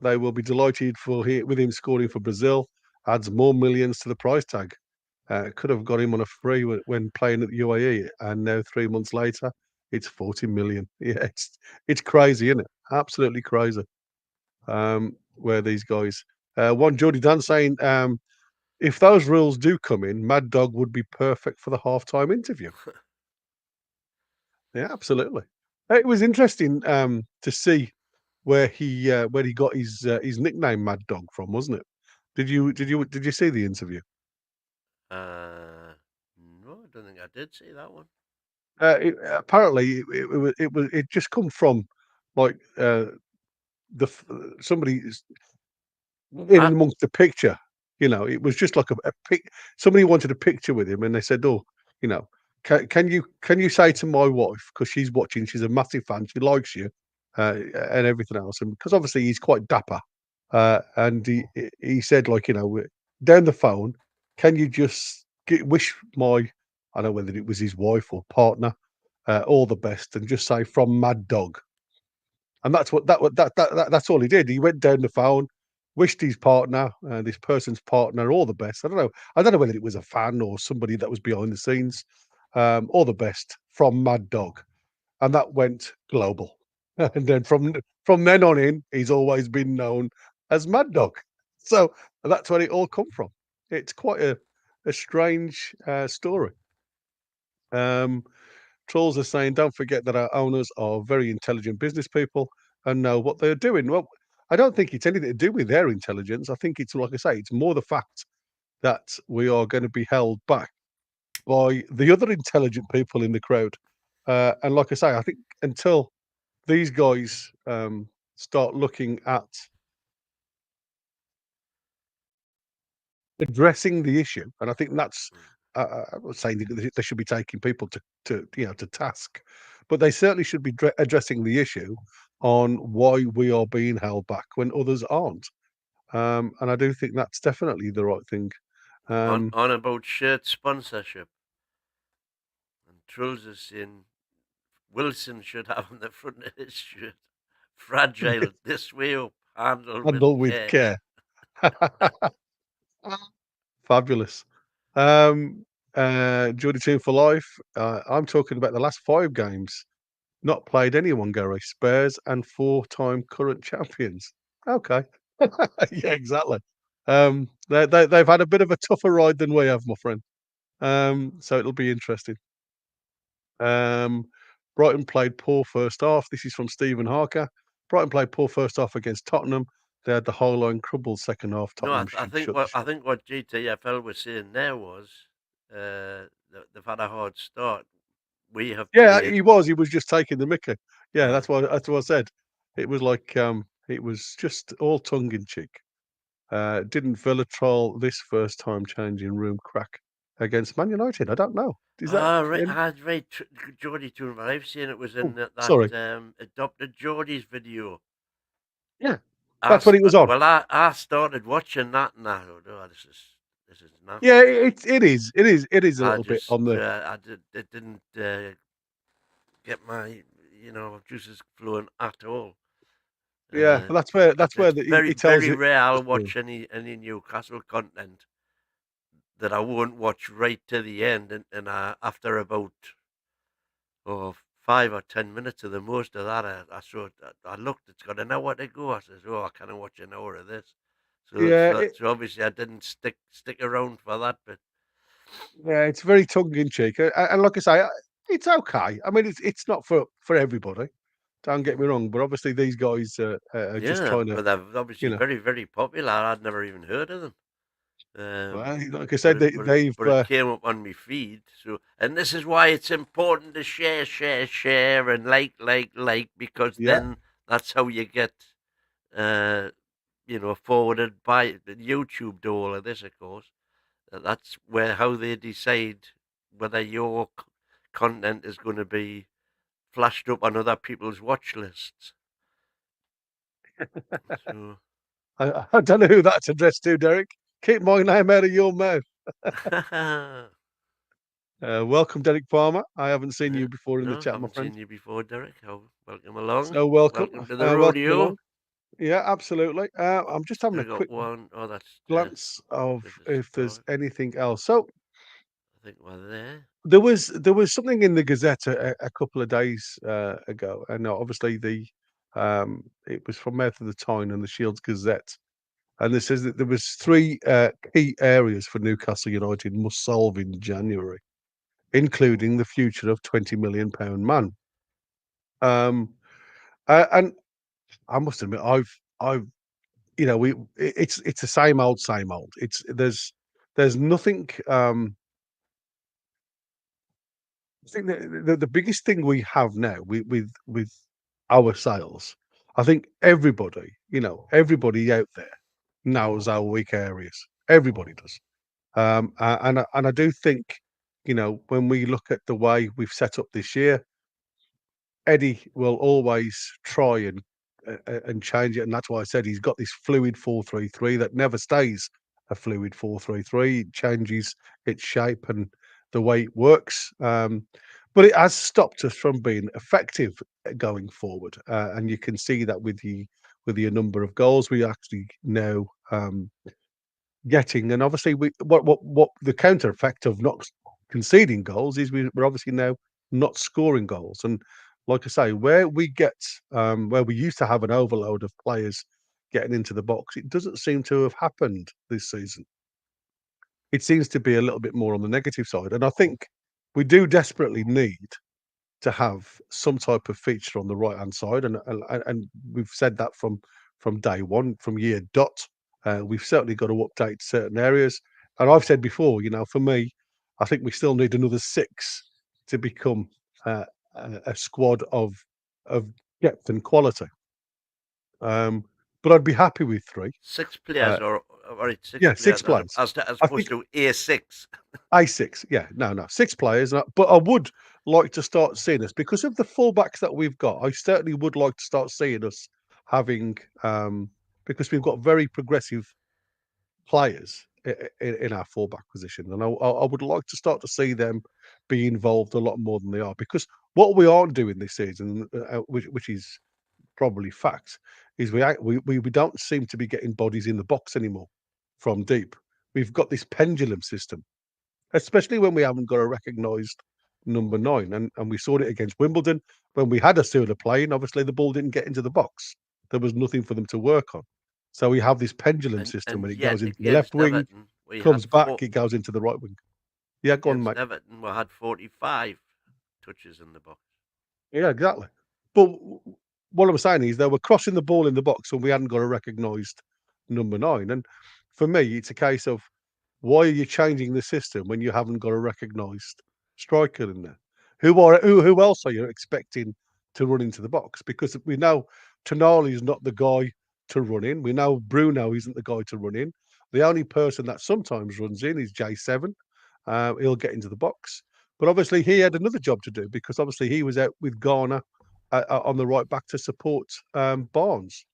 They will be delighted with him scoring for Brazil. Adds more millions to the price tag. Could have got him on a free when playing at the UAE, and now 3 months later, it's 40 million. Yeah, it's crazy, isn't it? Absolutely crazy. Where these guys, one Jordy Dan saying, if those rules do come in, Mad Dog would be perfect for the halftime interview. Yeah, absolutely. It was interesting to see where he got his nickname Mad Dog from, wasn't it? Did you see the interview? No, I don't think I did see that one. Apparently, it just come from like somebody in I, and amongst the picture. It was just like a pic. Somebody wanted a picture with him, and they said, "Oh, you know, can you say to my wife because she's watching? She's a massive fan. She likes you, and everything else. And because obviously he's quite dapper, and he said like, down the phone, can you just wish my I don't know whether it was his wife or partner all the best, and just say from Mad Dog." And that's all he did. He went down the phone, wished his partner, this person's partner, all the best. I don't know. I don't know whether it was a fan or somebody that was behind the scenes. All the best from Mad Dog, and that went global. And then from then on in, he's always been known as Mad Dog. So that's where it all come from. It's quite a strange story. Um, Trolls are saying, don't forget that our owners are very intelligent business people and know what they're doing. Well, I don't think it's anything to do with their intelligence. I think it's, like I say, it's more the fact that we are going to be held back by the other intelligent people in the crowd. And like I say, I think until these guys start looking at addressing the issue, and I think that's I'm not saying that they should be taking people to task, but they certainly should be addressing the issue on why we are being held back when others aren't. And I do think that's definitely the right thing. Um, on about shirt sponsorship. And Truls is saying, Wilson should have on the front of his shirt. Fragile, this way up, handle with Handle with care. care. Fabulous. Um, Geordie Team for life. I'm talking about the last 5 games. Not played anyone, Gary. Spurs and 4-time current champions. Okay. Yeah, exactly. They've had a bit of a tougher ride than we have, my friend. So it'll be interesting. Um, Brighton played poor first half. This is from Stephen Harker. Brighton played poor first half against Tottenham. They had the whole line crumbled second half. No, Tottenham I should think shut the what shop. GTFL was saying there was they've had a hard start. We have Yeah, played. he was. He was just taking the mickey. Yeah, Uh, that's what I said. It was like it was just all tongue in cheek. Didn't Villa troll this first time changing room crack against Man United? I don't know. Is that right, in? right, Geordie Tour. I've seen it was in Oh, that sorry. adopted Geordie's video. Yeah, that's what it was on. Well, I started watching that and I thought, oh, this is naff. Yeah, it is a little bit on the. It didn't get my juices flowing at all. Yeah, Uh, that's where it's he very tells very it rare the I'll story. watch any Newcastle content that I won't watch right to the end, and after about 5 or 10 minutes of the most of that, I saw I looked, it's got an hour to go. I says, oh, I can't watch an hour of this. So Yeah, so, so obviously I didn't stick around for that bit. yeah, it's very tongue in cheek, and like I say, it's okay. I mean, it's not for everybody. Don't get me wrong, but obviously these guys are just Yeah, trying to, but they're obviously you know. very, very popular. I'd never even heard of them. Well, like I But said, it, they, but it, they've but it came up on my feed. So, and this is why it's important to share, and like, because yeah. then that's how you get, uh, forwarded by YouTube to all of this, of course. That's where how they decide whether your content is going to be flashed up on other people's watch lists. So, I don't know who that's addressed to, Derek. Keep my name out of your mouth. Welcome, Derek Palmer. I haven't seen you before in the no, chat, my haven't friend. seen you before, Derek. Welcome along. So welcome, Welcome to the welcome rodeo. along. Yeah, absolutely. I'm just having a Still got quick one. Oh, that's glance of bit of if there's start. anything else. So I think we're there. there was something in the Gazette a couple of days ago, and obviously it was from Mouth of the Tyne and the Shields Gazette, and it says that there was 3 key areas for Newcastle United must solve in January, including the future of £20 million man. Um, and I must admit, I've it's the same old, same old. It's there's nothing. I think the biggest thing we have now with our sales, I think everybody out there knows our weak areas. Everybody does. And I do think, when we look at the way we've set up this year, Eddie will always try and change it, and that's why I said he's got this fluid 4-3-3 that never stays a fluid 4-3-3. It changes its shape and the way it works, but it has stopped us from being effective going forward, and you can see that with the number of goals we actually now getting, and obviously what the counter effect of not conceding goals is we're obviously now not scoring goals, and like I say, where we used to have an overload of players getting into the box, it doesn't seem to have happened this season. It seems to be a little bit more on the negative side, and I think we do desperately need to have some type of feature on the right hand side, and we've said that from day one, from year dot. We've certainly got to update certain areas, and I've said before, for me, I think we still need another 6 to become a squad of depth and quality. But I'd be happy with 3. Six players, Uh, or all right, six yeah, 6 players players. as I opposed think to A6. A6, yeah, no, 6 players, but I would like to start seeing us because of the fullbacks that we've got. I certainly would like to start seeing us having, because we've got very progressive players, in our fullback position, and I would like to start to see them be involved a lot more than they are, because what we aren't doing this season, which is probably fact, is we don't seem to be getting bodies in the box anymore from deep. We've got this pendulum system, especially when we haven't got a recognised number 9, and we saw it against Wimbledon when we had a Sula playing. Obviously, the ball didn't get into the box. There was nothing for them to work on. So we have this pendulum system And when it yet goes into the left against wing, Everton, we had comes back, it goes into the right wing. Yeah, go on, against mate. Everton, we had 45 touches in the box. Yeah, exactly. But what I'm saying is they were crossing the ball in the box and we hadn't got a recognised number 9. And for me, it's a case of, why are you changing the system when you haven't got a recognised striker in there? Who else are you expecting to run into the box? Because we know Tonali is not the guy to run in. We know Bruno isn't the guy to run in. The only person that sometimes runs in is J7. He'll get into the box. But obviously, he had another job to do, because obviously he was out with Garner on the right back to support Barnes.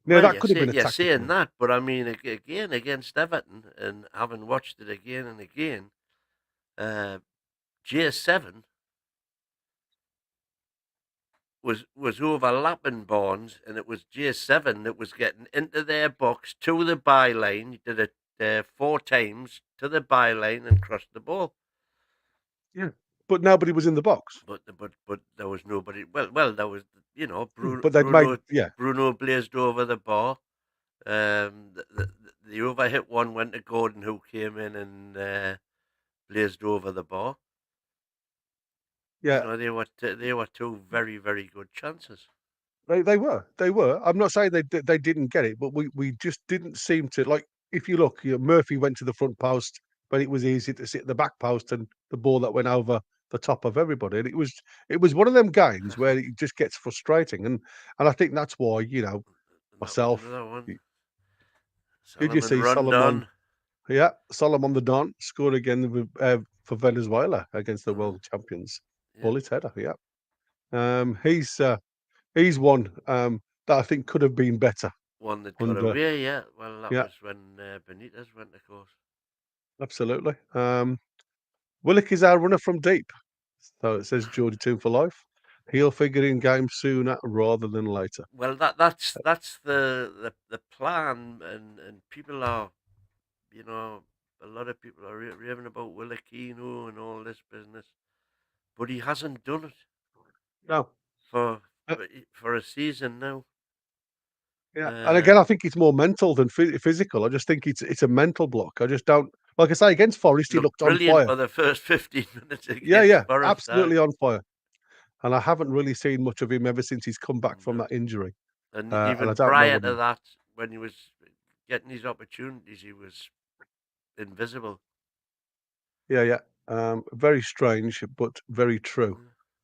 Now, Well, that could have been a you're saying tactical. that, but I mean, again against Everton, and having watched it again and again, uh, J7 was overlapping Barnes, and it was J7 that was getting into their box to the byline. He did it 4 times to the byline and crossed the ball. Yeah. But nobody was in the box. But there was nobody. There was, But they'd made, yeah. Bruno blazed over the bar. The overhit one went to Gordon, who came in and blazed over the bar. Yeah, They were two very, very good chances. they were. I'm not saying they didn't get it, but we just didn't seem to, like. If you look, Murphy went to the front post, but it was easy to sit at the back post, and the ball that went over the top of everybody. And it was one of them games where it just gets frustrating, and I think that's why, And that was myself. another one. Did you Solomon see Solomon? Rondon. Yeah, Solomon the Don scored again for Venezuela against the world champions. Yeah, Bullet header. Yeah, he's one that I think could have been better one that got under. away. Yeah, well, that Yeah, was when Benitez went, of course. absolutely. Willock is our runner from deep. So it says Geordie Toon for life. He'll figure in game sooner rather than later. Well, that's the plan, and people are, you know, a lot of people are raving about Willoquino and all this business, but he hasn't done it No. for Uh, for a season now. yeah, and again, Uh, I think it's more mental than physical. I just think it's a mental block. I just don't, like I say, against Forest, he Looked looked on brilliant fire. for the first 15 minutes Yeah, against yeah, Forest. absolutely on fire. And I haven't really seen much of him ever since he's come back from No. that injury. And And I even don't know prior what to he. that, when he was getting his opportunities, he was invisible. Yeah, yeah. Very strange, but very true.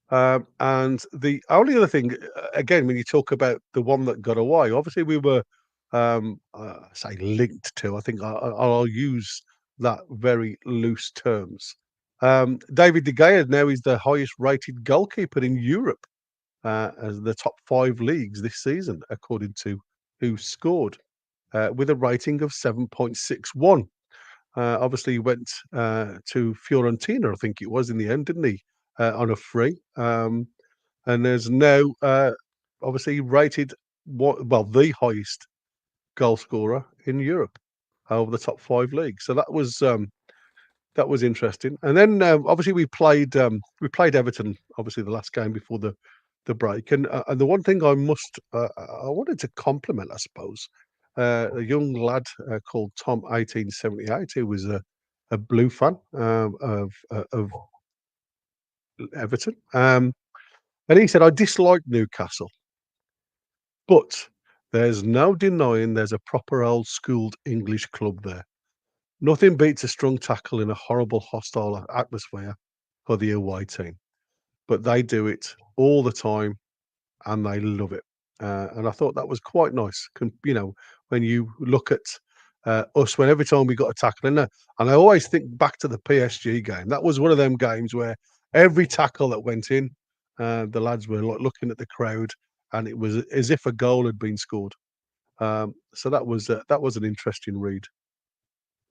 And the only other thing, again, when you talk about the one that got away, obviously we were, say, linked to. I think I'll use that very loose terms. David De Gea now is the highest rated goalkeeper in Europe, as the top 5 leagues this season, according to Who Scored, with a rating of 7.61. Obviously, he went to Fiorentina, I think it was, in the end, didn't he? On a free. And there's now, obviously, rated the highest goal scorer in Europe over the top 5 leagues. So that was interesting. And then obviously we played Everton, obviously the last game before the break. And the one thing I wanted to compliment, I suppose, a young lad called Tom 1878, who was a blue fan of Everton. And he said, I dislike Newcastle, but there's no denying there's a proper old schooled English club there. Nothing beats a strong tackle in a horrible hostile atmosphere for the away team, but they do it all the time and they love it. And I thought that was quite nice. When you look at us, when every time we got a tackle in there, and I always think back to the PSG game. That was one of them games where every tackle that went in, the lads were like looking at the crowd, and it was as if a goal had been scored. So that was an interesting read.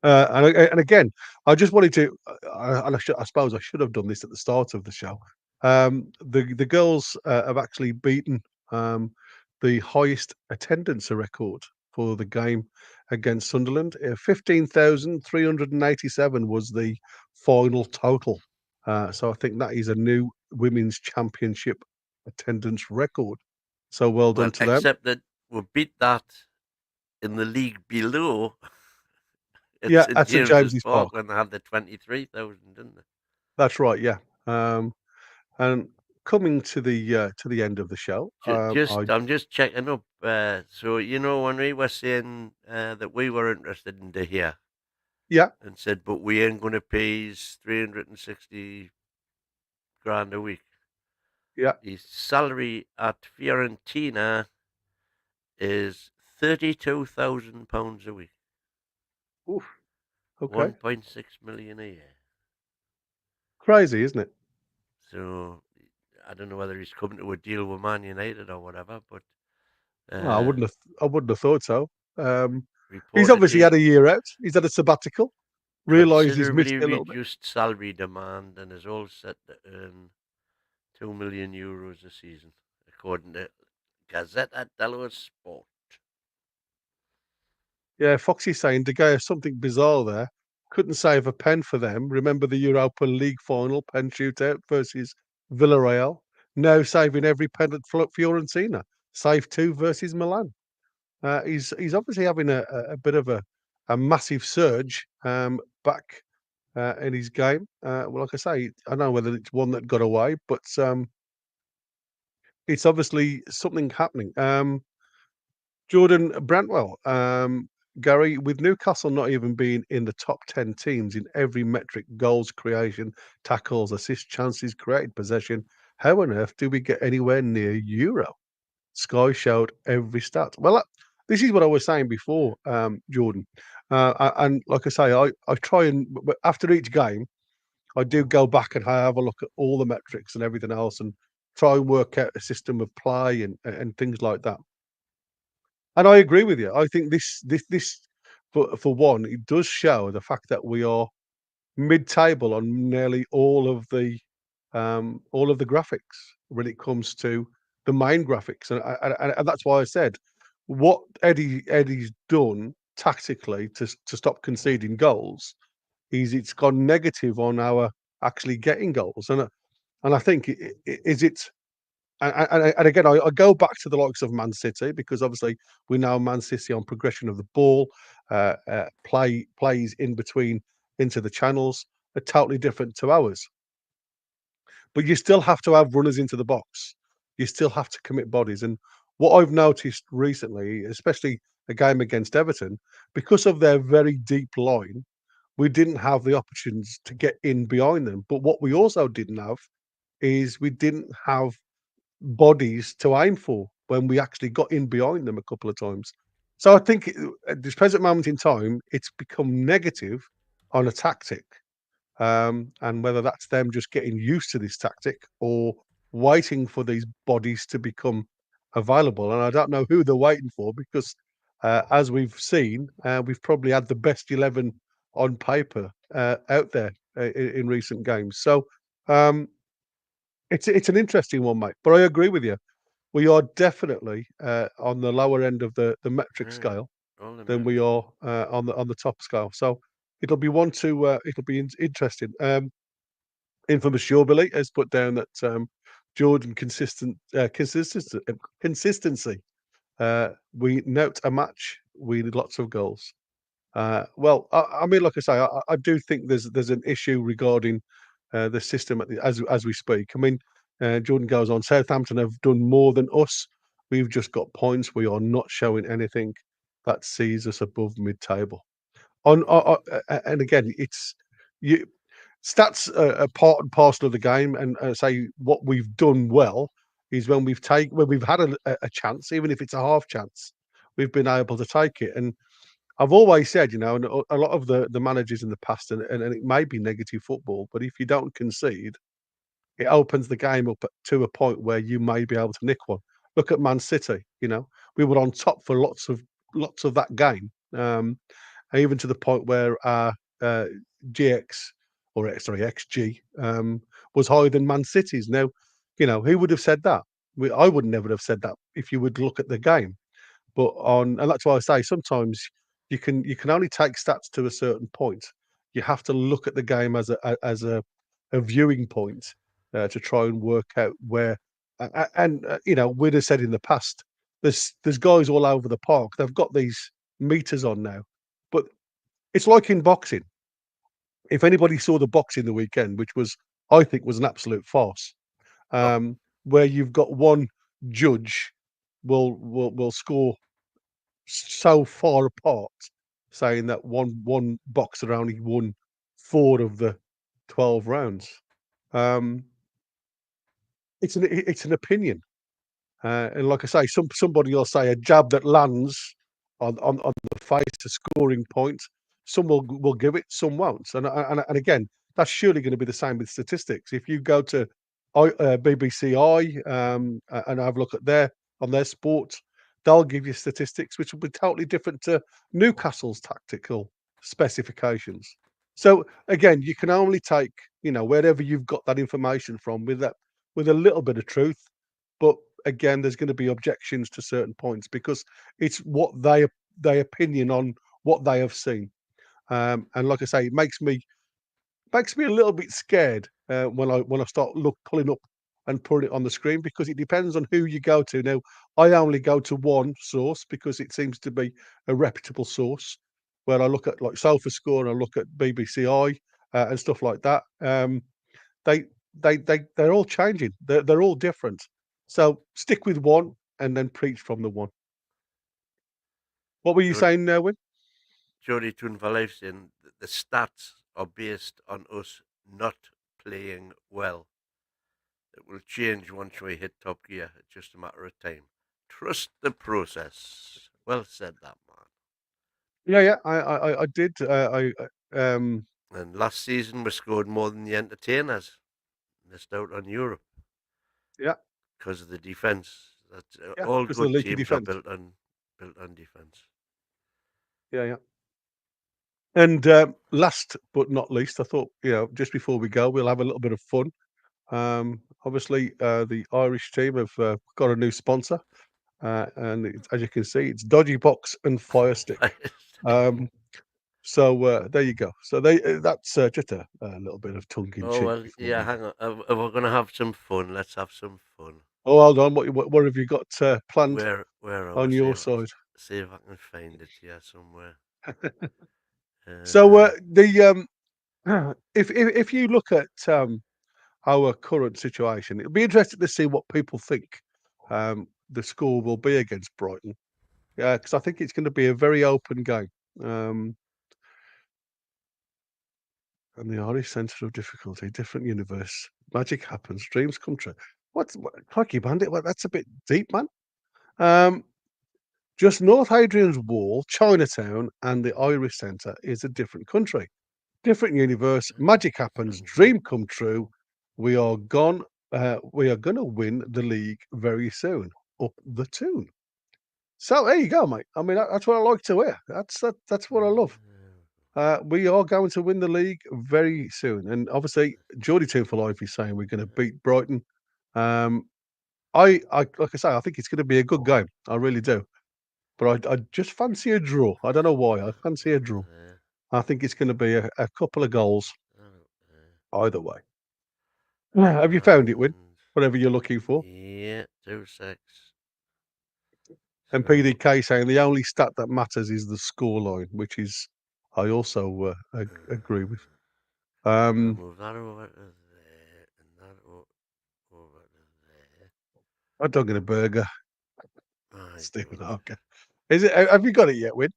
And again, I just wanted to, and I suppose I should have done this at the start of the show. The girls have actually beaten the highest attendance record for the game against Sunderland. 15,387 was the final total. So I think that is a new women's championship attendance record. So well done Well, to them. except that we beat that in the league below at Yeah, St at St James's James's Park Park. when they had the 23,000, didn't they? That's right. Yeah. Um, And coming to the end of the show, I I'm just checking up. So when we were saying that we were interested in De Gea yeah, and said, but we ain't going to pay his 360 grand a week. yeah, His salary at Fiorentina is £32,000 a week, oof, okay, 1.6 million a year. crazy, isn't it? So I don't know whether he's coming to a deal with Man United or whatever, but Well, uh, I wouldn't have thought so. Um, he's obviously had reportedly a year out. He's had a sabbatical. Realised he's missed considerably it a little bit. reduced salary demand and is all set to earn €2 million a season, according to Gazzetta dello Sport. Yeah, Foxy's saying De Gea something bizarre there. Couldn't save a pen for them. Remember the Europa League final pen shootout versus Villarreal. Now saving every pen at Fiorentina. Save two versus Milan. He's obviously having a bit of a massive surge back in his game. Well, like I say, I don't know whether it's one that got away, but it's obviously something happening. Jordan Brantwell, Gary, with Newcastle not even being in the top 10 teams in every metric goals creation, tackles, assists, chances, created possession, how on earth do we get anywhere near Euro? Sky showed every stat. Well, this is what I was saying before, Jordan. And like I say, I try and after each game, I do go back and have a look at all the metrics and everything else, and try and work out a system of play and things like that. And I agree with you. I think this for one, it does show the fact that we are mid-table on nearly all of the graphics when it comes to the main graphics, and that's why I said what Eddie's done tactically to stop conceding goals is it's gone negative on our actually getting goals, and I think is it. And again, I go back to the likes of Man City because obviously we know Man City on progression of the ball, plays in between into the channels are totally different to ours. But you still have to have runners into the box. You still have to commit bodies. And what I've noticed recently, especially a game against Everton, because of their very deep line, we didn't have the options to get in behind them. But what we also didn't have is we didn't have bodies to aim for when we actually got in behind them a couple of times. So I think at this present moment in time, it's become negative on a tactic, and whether that's them just getting used to this tactic or waiting for these bodies to become available. And I don't know who they're waiting for because, as we've seen, we've probably had the best 11 on paper out there in recent games. So um, it's an interesting one, mate. But I agree with you. We are definitely on the lower end of the metric Right. scale All the than we metrics. are on the top scale. So it'll be one to it'll be interesting. Infamous Shawbilly has put down that Jordan consistency. We note a match. We need lots of goals. Well, I mean, like I say, I do think there's an issue regarding the system as we speak. I mean, Jordan goes on. Southampton have done more than us. We've just got points. We are not showing anything that sees us above mid-table. And again, it's you. Stats are part and parcel of the game, and say what we've done well is when we've had a chance, even if it's a half chance, we've been able to take it. And I've always said, and a lot of the managers in the past, and it may be negative football, but if you don't concede, it opens the game up to a point where you may be able to nick one. Look at Man City, we were on top for lots of that game, even to the point where our GX or sorry XG was higher than Man City's. Now, who would have said that? I would never have said that if you would look at the game. But and that's why I say sometimes you can only take stats to a certain point. You have to look at the game as a viewing point to try and work out where. And we'd have said in the past, there's guys all over the park. They've got these meters on now, but it's like in boxing. If anybody saw the boxing the weekend, which was I think was an absolute farce, Oh, where you've got one judge will score so far apart, saying that one boxer only won 4 of the 12 rounds. Um, it's an opinion, and like I say, somebody will say a jab that lands on the face, a scoring point. Some will give it, some won't. And again, that's surely going to be the same with statistics. If you go to BBC and have a look at their sport, they'll give you statistics which will be totally different to Newcastle's tactical specifications. So again, you can only take wherever you've got that information from with a little bit of truth, but again, there's going to be objections to certain points because it's what their opinion on what they have seen. And like I say, it makes me a little bit scared when I start pulling up and putting it on the screen because it depends on who you go to. Now, I only go to one source because it seems to be a reputable source. Where I look at like SofaScore and I look at BBCI and stuff like that. They they're all changing. They're all different. So stick with one and then preach from the one. What were you saying, Win? Jody Tunvalef saying that the stats are based on us not playing well. It will change once we hit top gear. It's just a matter of time. Trust the process. Well said, that man. Yeah, I did. And last season we scored more than the entertainers. Missed out on Europe Yeah, because of the defence. That's yeah, all because of the good leaky teams are defence. built on defence. Yeah, yeah. And last but not least, I thought just before we go, we'll have a little bit of fun. Obviously, the Irish team have got a new sponsor, and as you can see, it's Dodgy Box and Fire Stick. Um, so there you go. So that's just a little bit of tongue in Oh cheek well, before yeah. we go. Hang on. If we're gonna have some fun, let's have some fun. Oh, hold on. What have you got planned Where are we? on your side? See if I can find it here somewhere. So Uh, the if you look at our current situation, it'll be interesting to see what people think the score will be against Brighton. Yeah, because I think it's going to be a very open game. Um, and the Irish centre of difficulty, different universe, magic happens, dreams come true. Crikey Bandit? Well, that's a bit deep, man. Um, just North Hadrian's Wall, Chinatown, and the Irish Centre is a different country, different universe. Magic happens, dream come true. We are gone. We are going to win the league very soon. Up the tune. So there you go, mate. I mean, that's what I like to hear. That's what I love. We are going to win the league very soon, and obviously, Geordie Team for Life is saying we're going to beat Brighton. Um, I like I say, I think it's going to be a good game. I really do, but I just fancy a draw. I don't know why. I fancy a draw. I think it's going to be a couple of goals either way. Have you found it, Win? and Whatever you're looking for. yeah, 2 6. And So PDK saying the only stat that matters is the scoreline, which is I also agree with. I'll Um, move that over to there and that over to there. a dog and a burger, My Stephen God, Harker. Is it? Have you got it yet, Win?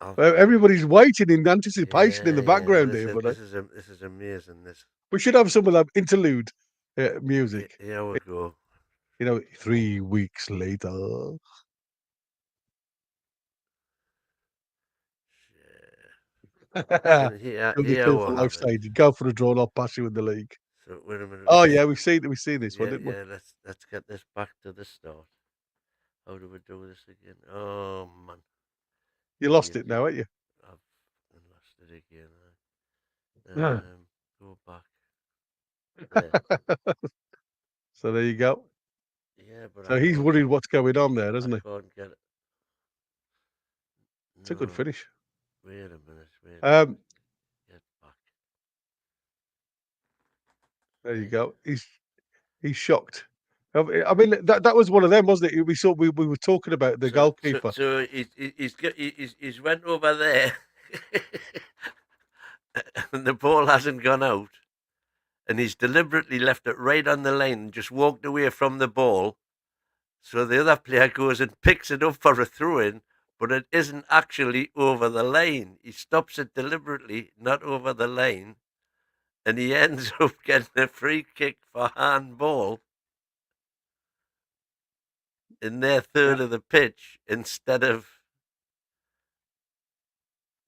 I've Well, got it. everybody's waiting in anticipation in Yeah, the yeah. background This here, is but this is this is amazing. This. we should have some of that interlude music. Here we go. 3 weeks later. Yeah. And Only here two we for life have it. stage. Go for a draw, I'll pass you in the league. So wait a minute. Oh yeah, we've seen this one, Yeah, didn't we? yeah. Let's get this back to the start. How do we do this again? Oh man, You lost you, it now, ain't you? it again. Yeah. Go back. There. So there you go. Yeah, but So he's worried what's going on there, I doesn't he? can't get it. It's a good No, finish. wait a minute. Wait a minute. Um, Get back. there you There. go. He's shocked. I mean, that was one of them, wasn't it? We were talking about the goalkeeper. He's went over there, and the ball hasn't gone out, and he's deliberately left it right on the line and just walked away from the ball. So the other player goes and picks it up for a throw in, but it isn't actually over the line. He stops it deliberately, not over the line, and he ends up getting a free kick for handball in their Yeah, third of the pitch instead of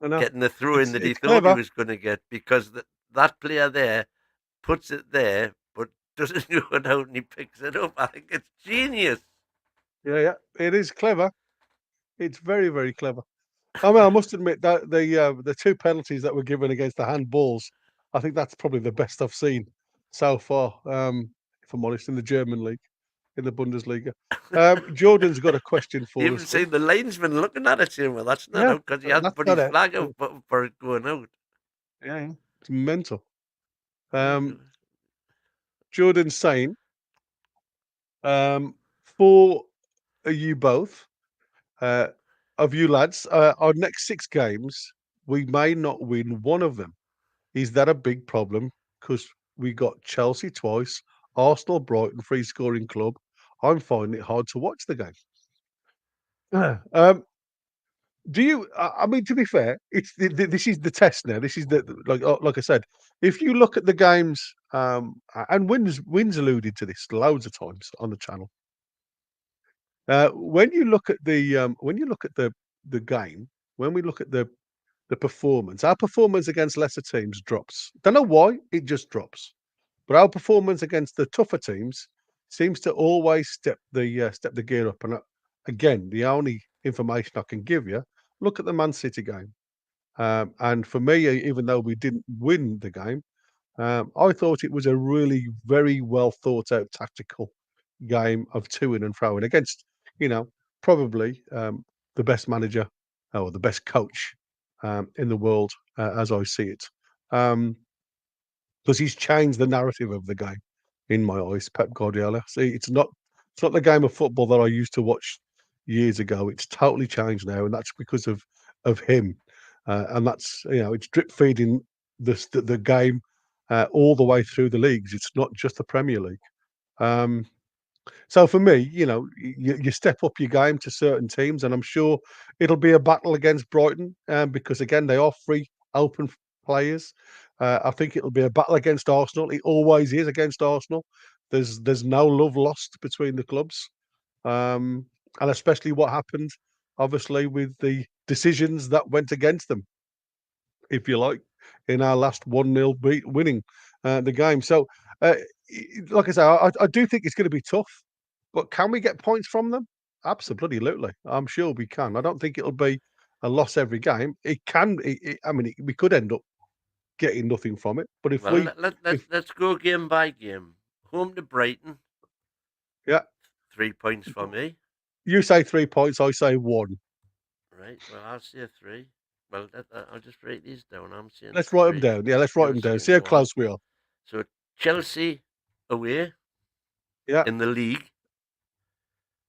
I know. getting the throw in that he It's thought he clever. was going to get because that player there puts it there but doesn't know it out and he picks it up. I think it's genius. Yeah. It is clever. It's very, very clever. I mean, I must admit that the two penalties that were given against the handballs, I think that's probably the best I've seen so far. If I'm honest, in the German league, in the Bundesliga. Jordan's got a question for Even us, though. saying the linesman looking at it saying, well, that's not Yeah, out because he hadn't that's put not his it. flag out for it going out. Yeah, it's mental. Very good. Jordan's saying, for you both, uh, of you lads, our next 6 games, we may not win one of them. Is that a big problem? Because we got Chelsea twice, Arsenal, Brighton, free scoring club. I'm finding it hard to watch the game. Do you? I mean, to be fair, this is the test now. This is the like I said. If you look at the games, and wins alluded to this loads of times on the channel. When you look at the game, when we look at the performance, our performance against lesser teams drops. Don't know why, it just drops. But our performance against the tougher teams seems to always step the gear up. And again, the only information I can give you, look at the Man City game. And for me, even though we didn't win the game, I thought it was a really very well thought out tactical game of to in and fro in against, you know, probably the best manager or the best coach in the world as I see it. Because he's changed the narrative of the game in my eyes, Pep Guardiola. See, it's not the game of football that I used to watch years ago. It's totally changed now, and that's because of him. And that's it's drip feeding the game all the way through the leagues. It's not just the Premier League. Um, so for me, you step up your game to certain teams, and I'm sure it'll be a battle against Brighton because again they are free, open players. I think it'll be a battle against Arsenal. It always is against Arsenal. There's no love lost between the clubs, um, and especially what happened, obviously, with the decisions that went against them, if you like, in our last 1-0 beat winning the game. So, uh, like I say, I do think it's going to be tough, but can we get points from them? Absolutely. I'm sure we can. I don't think it'll be a loss every game. It can. I mean, we could end up getting nothing from it, but Well, let's go game by game. Home to Brighton, yeah, 3 points for me. you say 3 points, I say one. Right. Well, I'll say three. Well, I'll just write these down. I'm saying Let's write them three. down. Yeah, let's write You're them down. saying See how one. close we are. So Chelsea away Yeah, in the league.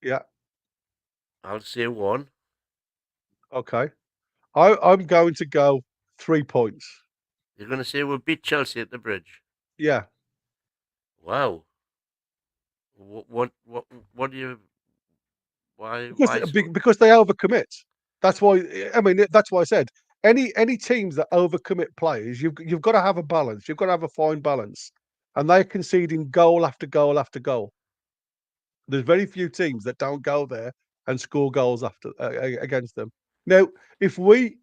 yeah. I'll say one. Okay. I'm going to go 3 points. You're going to say we'll beat Chelsea at the bridge. Yeah. Wow. What do you? Because Why so? because they overcommit. That's why. I mean, that's why I said any teams that overcommit players, you've got to have a balance. You've got to have a fine balance, and they're conceding goal after goal after goal. There's very few teams that don't go there and score goals after against them. Now, if we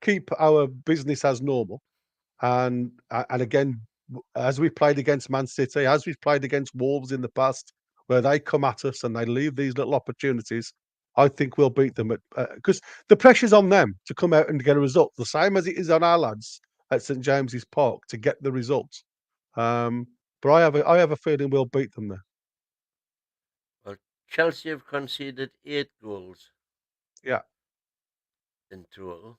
keep our business as normal, and again, as we played against Man City, as we've played against Wolves in the past, where they come at us and they leave these little opportunities, I think we'll beat them because the pressure's on them to come out and get a result, the same as it is on our lads at St James's Park to get the result. But I have a feeling we'll beat them there. Well, Chelsea have conceded 8 goals Yeah, in total.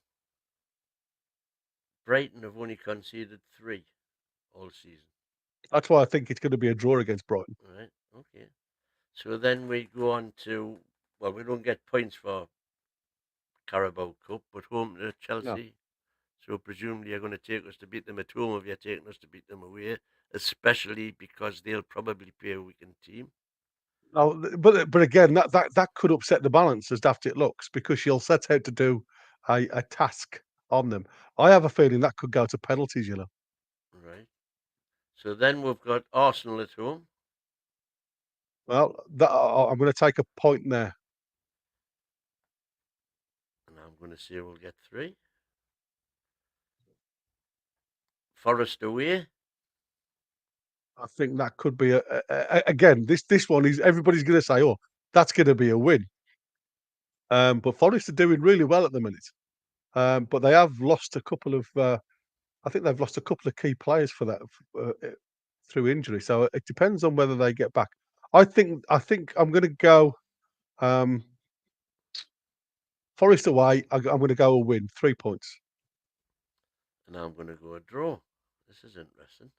Brighton have only conceded 3 all season. that's why I think it's going to be a draw against Brighton. Right. Okay. So then we go on to, well, we don't get points for Carabao Cup, but home to No. Chelsea. So presumably you're going to take us to beat them at home if you're taking us to beat them away, especially because they'll probably play a weakened team. Oh, but again, that could upset the balance as daft it looks because she'll set out to do a task on them. I have a feeling that could go to penalties. You know. Right. So then we've got Arsenal at home. Well, I'm going to take a point there. And I'm going to say we'll get 3. Forest away. I think that could be again. This one is everybody's going to say, "Oh, that's going to be a win." But Forest are doing really well at the minute. But they have lost a couple of. I think they've lost a couple of key players for that through injury. So it depends on whether they get back. I think I'm going to go Forest away. I'm going to go a win, 3 points. And I'm going to go a draw. This is interesting.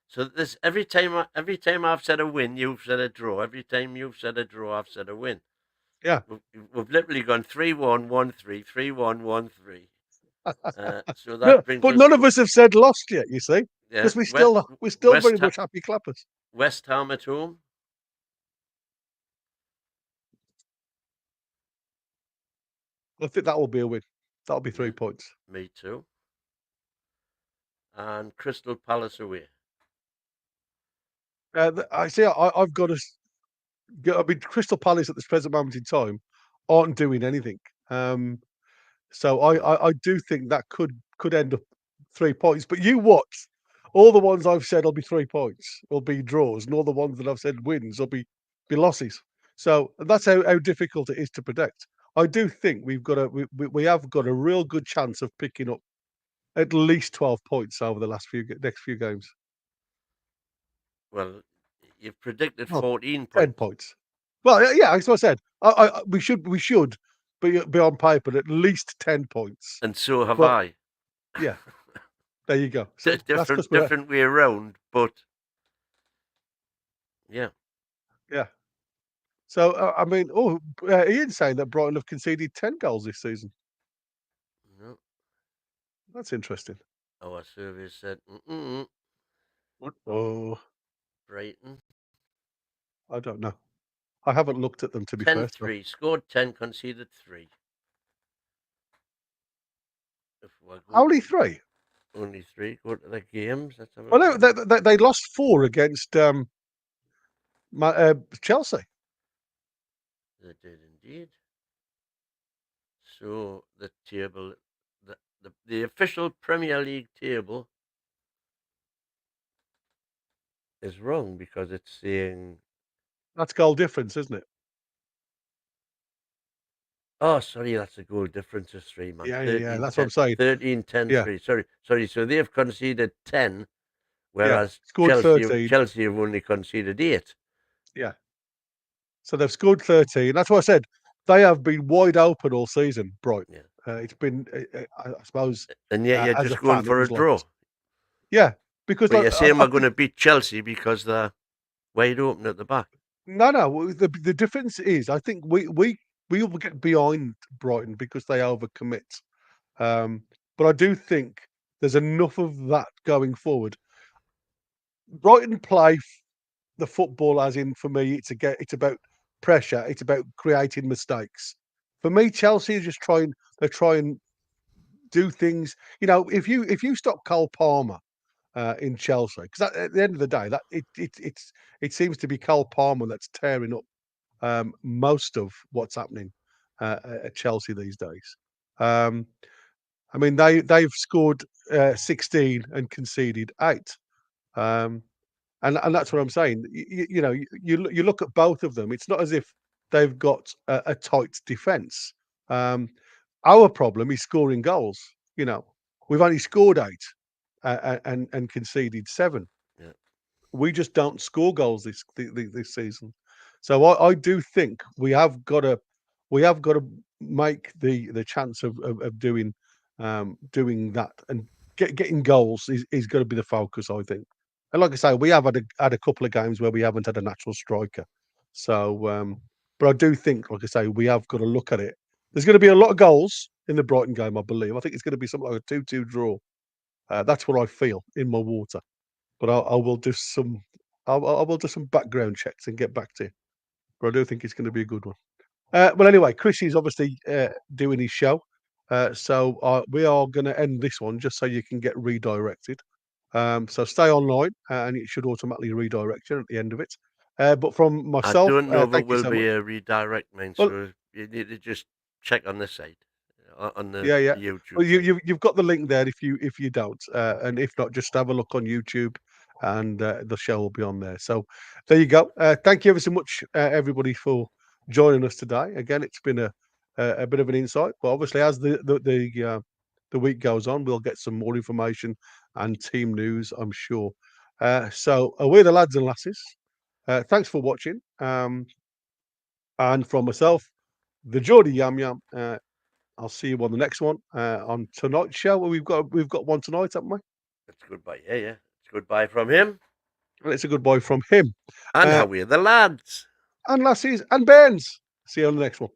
So this every time I've said a win, you've said a draw. Every time you've said a draw, I've said a win. Yeah. We've literally gone 3-1, 1-3, 3-1, 1-3. So No, that brings but us, none of us have said lost yet. You see, yeah, because we're still very much happy clappers. West Ham at home. I think that will be a win. That'll be 3 points. Me too. And Crystal Palace away. I see. I've got to. I mean, Crystal Palace at this present moment in time aren't doing anything. So I do think that could end up 3 points. But you watch, all the ones I've said will be 3 points, will be draws, and all the ones that I've said wins will be losses. So that's how difficult it is to predict. I do think we have got a real good chance of picking up at least 12 points over the next few games. Well, you've predicted Well, 14 10 points. points. Well, yeah, as I said, we should be on paper at least 10 points. And so have But I. yeah, there you go. So that's because different way around, but yeah. yeah. So I mean, Ian's saying that Brighton have conceded 10 goals this season. No, That's interesting. our survey said Oh, Brighton I don't know. I haven't looked at them to be fair. So 10-3, scored 10, conceded 3. If we go only 3. only 3, go to the games. Let's have a Well, look. no, they lost 4 against Chelsea. They did indeed. So the table, the official Premier League table is wrong because it's saying, That's goal difference, isn't it? oh, sorry, that's a goal difference of 3, man. Yeah. 13, That's what 10, I'm saying. 13, 10, Yeah, 3. Sorry. So they've conceded 10, yeah. whereas Scored 13. Chelsea have only conceded 8. Yeah. So they've scored 13. That's what I said. They have been wide open all season, Brighton. Yeah. It's been, I suppose, And yet you're as a just going fan, it for a was like draw. this. Yeah, because But like you're saying we're going to beat Chelsea because they're wide open at the back. no. The difference is, I think we will get behind Brighton because they overcommit. But I do think there's enough of that going forward. Brighton play the football, as in for me, it's about pressure. It's about creating mistakes. For me, Chelsea are just trying. They're trying do things. If you stop Cole Palmer in Chelsea, because at the end of the day, it seems to be Cole Palmer that's tearing up most of what's happening at Chelsea these days. Um, I mean, they've scored 16 and conceded 8. And that's what I'm saying. You look at both of them. It's not as if they've got a tight defence. Our problem is scoring goals. You know, we've only scored 8 and conceded 7. Yeah. We just don't score goals this season. So I do think we have got to make the chance of doing that, and getting goals is going to be the focus, I think. And like I say, we have had a couple of games where we haven't had a natural striker. So, but I do think, like I say, we have got to look at it. There's going to be a lot of goals in the Brighton game, I believe. I think it's going to be something like a 2-2 draw. That's what I feel in my water. But I will do some I will do some background checks and get back to you. But I do think it's going to be a good one. Well, anyway, Chris is obviously doing his show, so we are going to end this one just so you can get redirected. So stay online, and it should automatically redirect you at the end of it. But from I myself, don't know if thank it you will so much. be a redirect, man. Well, So you need to just check on this side, on the yeah, yeah. YouTube Well, side. you've got the link there if you don't, and if not, just have a look on YouTube, and the show will be on there. So there you go. Thank you ever so much, everybody, for joining us today. Again, it's been a bit of an insight, but obviously as the week goes on, we'll get some more information and team news, I'm sure. So we're the lads and lasses. Thanks for watching. And from myself, the Geordie Yam Yam. I'll see you on the next one on tonight's show. We've got one tonight, haven't we? It's goodbye. Yeah, yeah. It's goodbye from him. And it's a goodbye from him. And how we're the lads. And lassies and Bairns. See you on the next one.